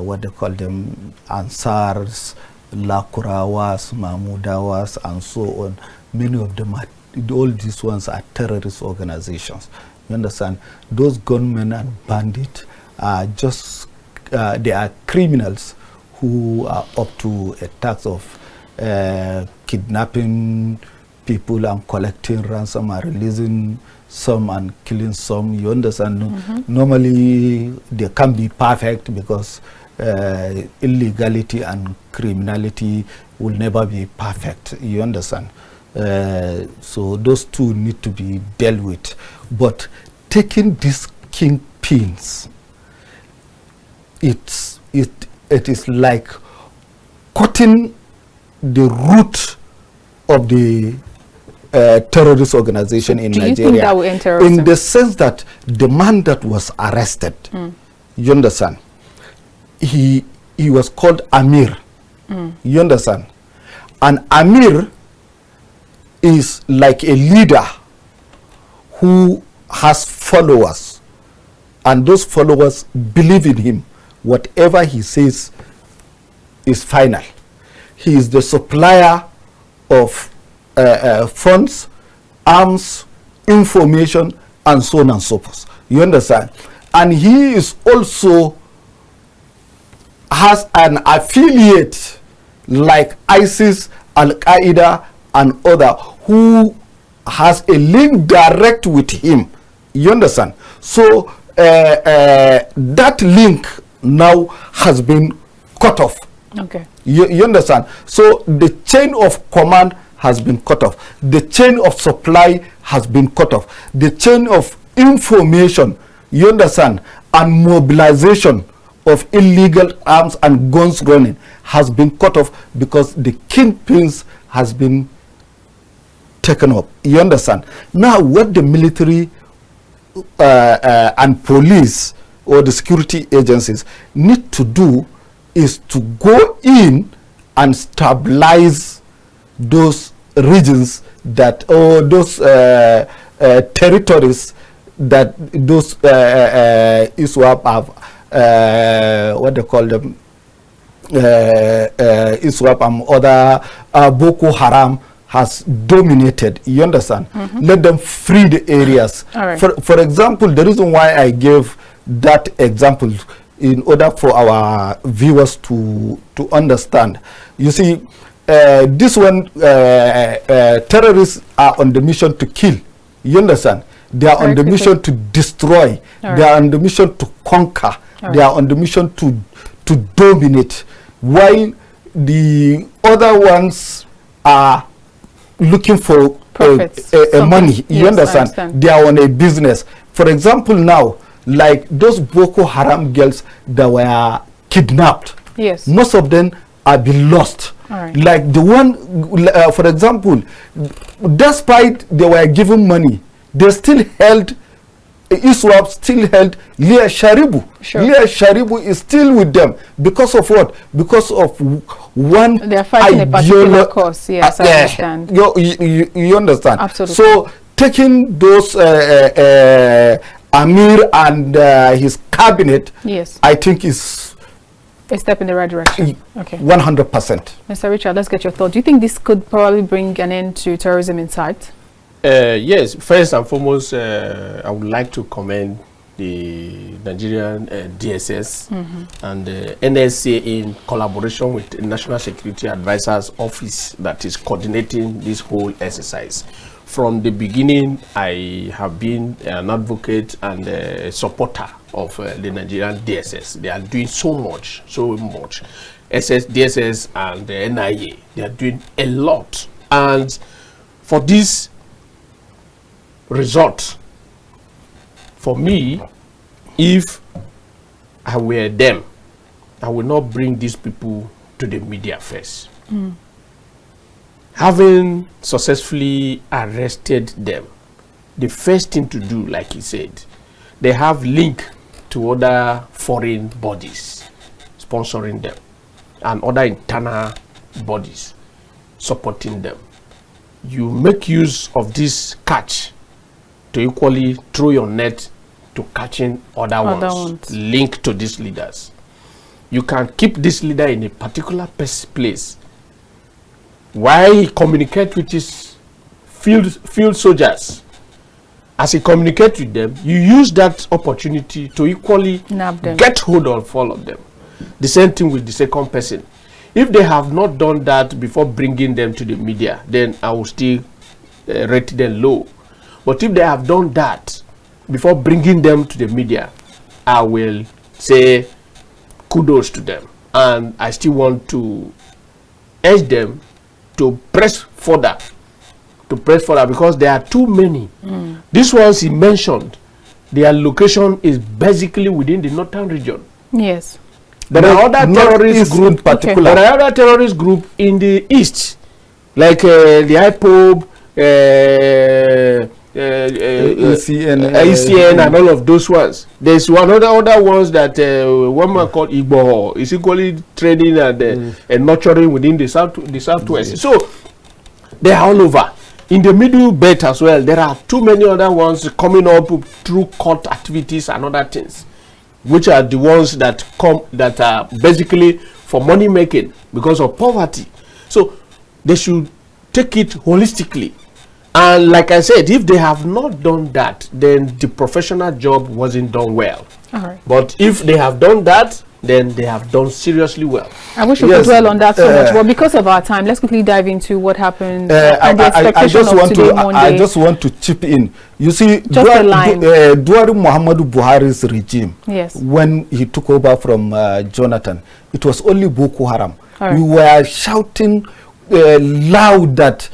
what they call them, Ansars, Lakurawas, Mahmudawas, and so on. Many of them are, all these ones are terrorist organizations. You understand? Those gunmen and bandits are just, they are criminals who are up to a task of kidnapping people and collecting ransom and releasing some and killing some. You understand? Normally they can't be perfect because illegality and criminality will never be perfect. You understand? So those two need to be dealt with. But taking these kingpins, it is like cutting the root of the terrorist organization in Nigeria. Do you think that will end terrorism? In the sense that the man that was arrested, you understand, he was called Amir. You understand? And Amir is like a leader who has followers, and those followers believe in him. Whatever he says is final. He is the supplier of funds, arms, information, and so on and so forth. You understand? And he is also has an affiliate like ISIS, Al-Qaeda, and other who has a link direct with him. You understand? So that link now has been cut off. Okay. You understand? So the chain of command has been cut off. The chain of supply has been cut off. The chain of information, you understand, and mobilization of illegal arms and guns running has been cut off because the kingpins has been taken up. You understand? Now, what the military and police or the security agencies need to do is to go in and stabilize those regions that, or those territories that those ISWAP have, what they call them, ISWAP and other Boko Haram has dominated. You understand? Let them free the areas. Right. For example, the reason why I gave that example in order for our viewers to understand. You see, this one, terrorists are on the mission to kill. You understand? They are on the mission to destroy. They are on the mission to conquer. They are on the mission to dominate. While the other ones are looking for money. You understand? They are on a business. For example, now, like those Boko Haram girls that were kidnapped, yes, most of them are being lost. Like the one, for example, despite they were given money, they still held, ISWAP still held Leah Sharibu. Leah Sharibu is still with them because of what? Because of one they are fighting a particular cause. Yes, I understand. You understand? Absolutely. So taking those Amir and his cabinet, yes, I think is a step in the right direction. Okay. 100%. Mr. Richard, let's get your thought. Do you think this could probably bring an end to terrorism in sight? Yes. First and foremost, I would like to commend the Nigerian DSS and the NSA in collaboration with the National Security Advisor's Office that is coordinating this whole exercise. From the beginning, I have been an advocate and a supporter of the Nigerian DSS. They are doing so much. DSS and the NIA, they are doing a lot. And for this result, for me, if I were them, I will not bring these people to the media first. Having successfully arrested them, the first thing to do, like he said, they have link to other foreign bodies sponsoring them and other internal bodies supporting them. You make use of this catch to equally throw your net to catching other ones linked to these leaders. You can keep this leader in a particular place while he communicates with his field soldiers. As he communicates with them, you use that opportunity to equally get hold of all of them. The same thing with the second person. If they have not done that before bringing them to the media, then I will still rate them low. But if they have done that before bringing them to the media, I will say kudos to them. And I still want to urge them to press further, because there are too many. These ones he mentioned, their location is basically within the northern region. Yes. There are other terrorist groups, there are other terrorist groups in the east, like the IPOB, ACN and all of those ones. There's other ones that one man called Igbo is equally training and nurturing within the southwest. So they are all over. In the middle belt as well, there are too many other ones coming up through court activities and other things, which are the ones that are basically for money making because of poverty. So they should take it holistically. And like I said, if they have not done that, then the professional job wasn't done well. But if they have done that, then they have done seriously well. I wish we could dwell on that so much, but because of our time, let's quickly dive into what happened and the expectation of today, Monday. I just want to chip in. You see, during Muhammadu Buhari's regime, when he took over from Jonathan, it was only Boko Haram. We were shouting loud that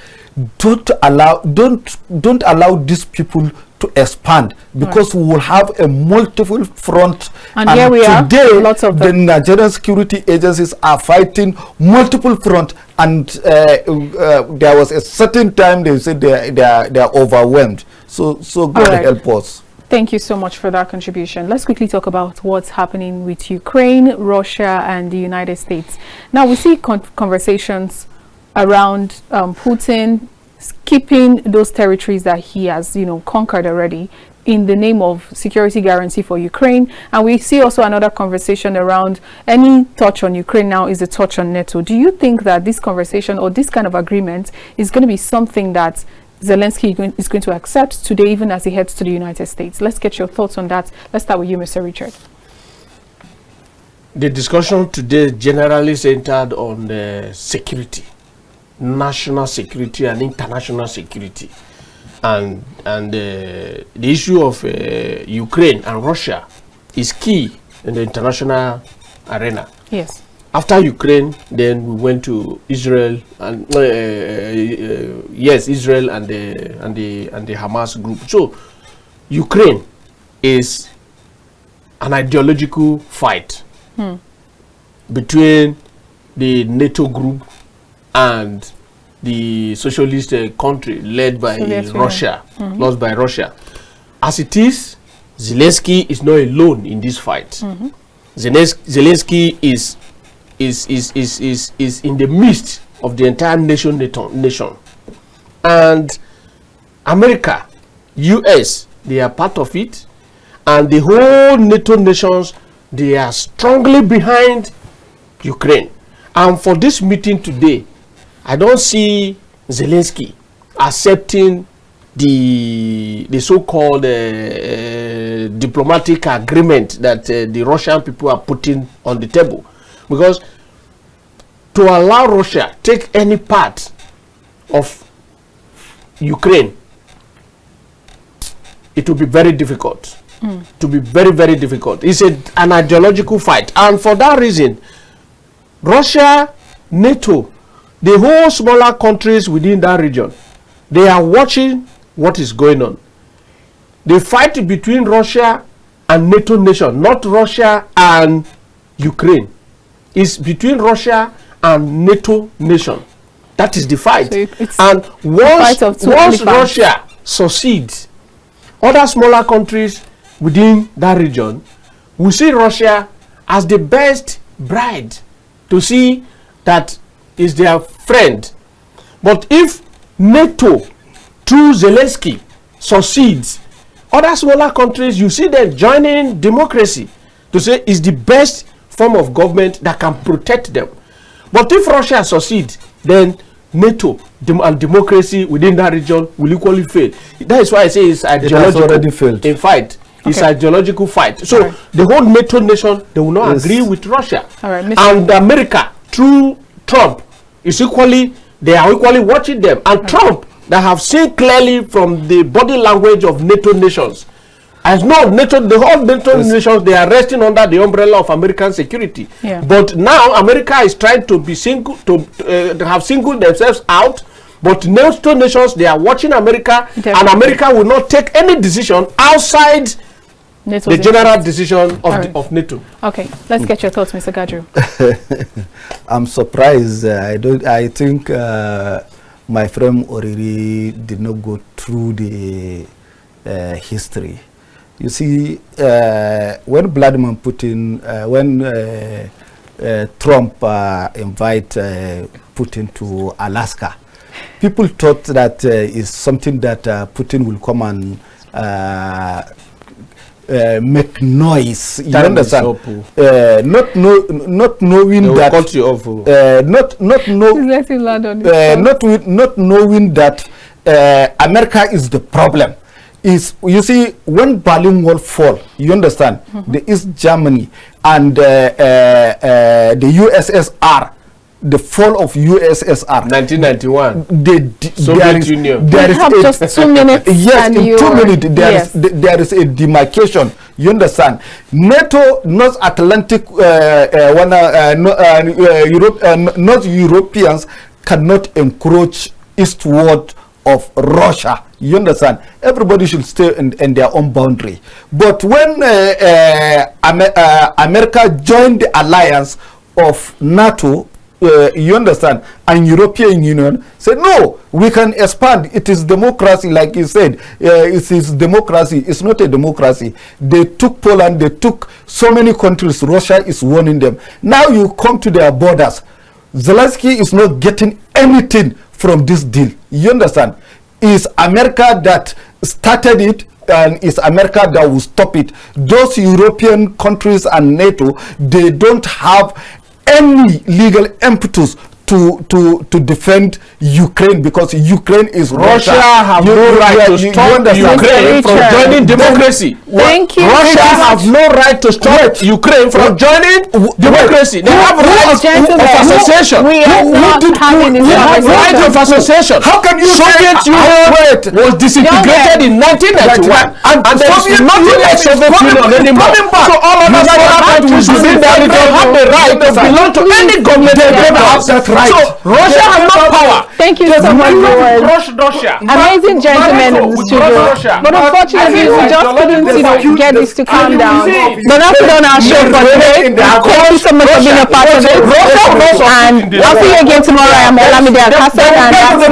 don't allow these people to expand, because we will have a multiple front. And here we are, today, lots of the Nigerian security agencies are fighting multiple front, and there was a certain time they said they are overwhelmed. So God help us. Thank you so much for that contribution. Let's quickly talk about what's happening with Ukraine, Russia, and the United States. Now, we see conversations around Putin keeping those territories that he has, conquered already in the name of security guarantee for Ukraine. And we see also another conversation around any touch on Ukraine now is a touch on NATO. Do you think that this conversation or this kind of agreement is going to be something that Zelensky is going to accept today, even as he heads to the United States? Let's get your thoughts on that. Let's start with you, Mr. Richard. The discussion today generally centered on the security, national security and international security, and the issue of Ukraine and Russia is key in the international arena. Yes. After Ukraine, then we went to Israel, and Israel and the Hamas group. So Ukraine is an ideological fight between the NATO group and the socialist country led by Russia, lost by Russia. As it is, Zelensky is not alone in this fight. Zelensky is in the midst of the entire nation, and America, US, they are part of it, and the whole NATO nations, they are strongly behind Ukraine. And for this meeting today, I don't see Zelensky accepting the so-called diplomatic agreement that the Russian people are putting on the table, because to allow Russia take any part of Ukraine, it will be very difficult. To be very, very difficult. It's an ideological fight, and for that reason, Russia, NATO, the whole smaller countries within that region, they are watching what is going on. The fight between Russia and NATO nation, not Russia and Ukraine, is between Russia and NATO nation. That is the fight. So it's and once Russia succeeds, other smaller countries within that region will see Russia as the best bride to see that is their friend. But if NATO through Zelensky succeeds, other smaller countries, you see them joining democracy to say is the best form of government that can protect them. But if Russia succeeds, then NATO and democracy within that region will equally fail. That is why I say it's ideological. It has already failed. In fact, it's an ideological fight. So the whole NATO nation, they will not agree with Russia. And America through Trump is equally, they are equally watching them. And Trump, that have seen clearly from the body language of NATO nations, as no NATO, the whole NATO nations, they are resting under the umbrella of American security. But now America is trying to be they have singled themselves out. But NATO nations, they are watching America, and America will not take any decision outside the general decision of NATO. Okay, let's get your thoughts, Mr. Gadru. I'm surprised. I think my friend Oriri did not go through the history. You see, when Vladimir Putin, when Trump invited Putin to Alaska, people thought that is something that Putin will come and make noise. You understand? Not knowing that. Cut you off. Not knowing that America is the problem. Is, you see, when Berlin Wall fall, you understand, the East Germany and the USSR, the fall of USSR, 1991, Soviet Union. There is just 2 minutes. Yes, in 2 minutes there is a demarcation. You understand? NATO, North Atlantic, North Europeans cannot encroach eastward of Russia. You understand? Everybody should stay in their own boundary. But when America joined the alliance of NATO, you understand, and European Union said, no, we can expand. It is democracy, like you said. It is democracy. It's not a democracy. They took Poland. They took so many countries. Russia is warning them. Now you come to their borders. Zelenskyy is not getting anything from this deal. You understand? It's America that started it, and it's America that will stop it. Those European countries and NATO, they don't have any legal impetus to defend Ukraine, because Ukraine is Russia have no right to stop Ukraine from joining democracy. Thank you. Russia have no right to stop Ukraine from joining democracy. They have right of association. We are not having this Right of association. How can you Soviet Union was disintegrated in 1991, and there is nothing like Soviet Union anymore. So all other countries within that region have the right to belong to any government they have that right. So Russia has no power. Thank you so much, viewers. Crush Russia. Amazing gentlemen in the studio. But unfortunately, we just couldn't, get this to calm down. But that's it on our show for today. Thank you so much for being a part of it. And I'll see you again tomorrow. I am Olamide Alhassan, and that's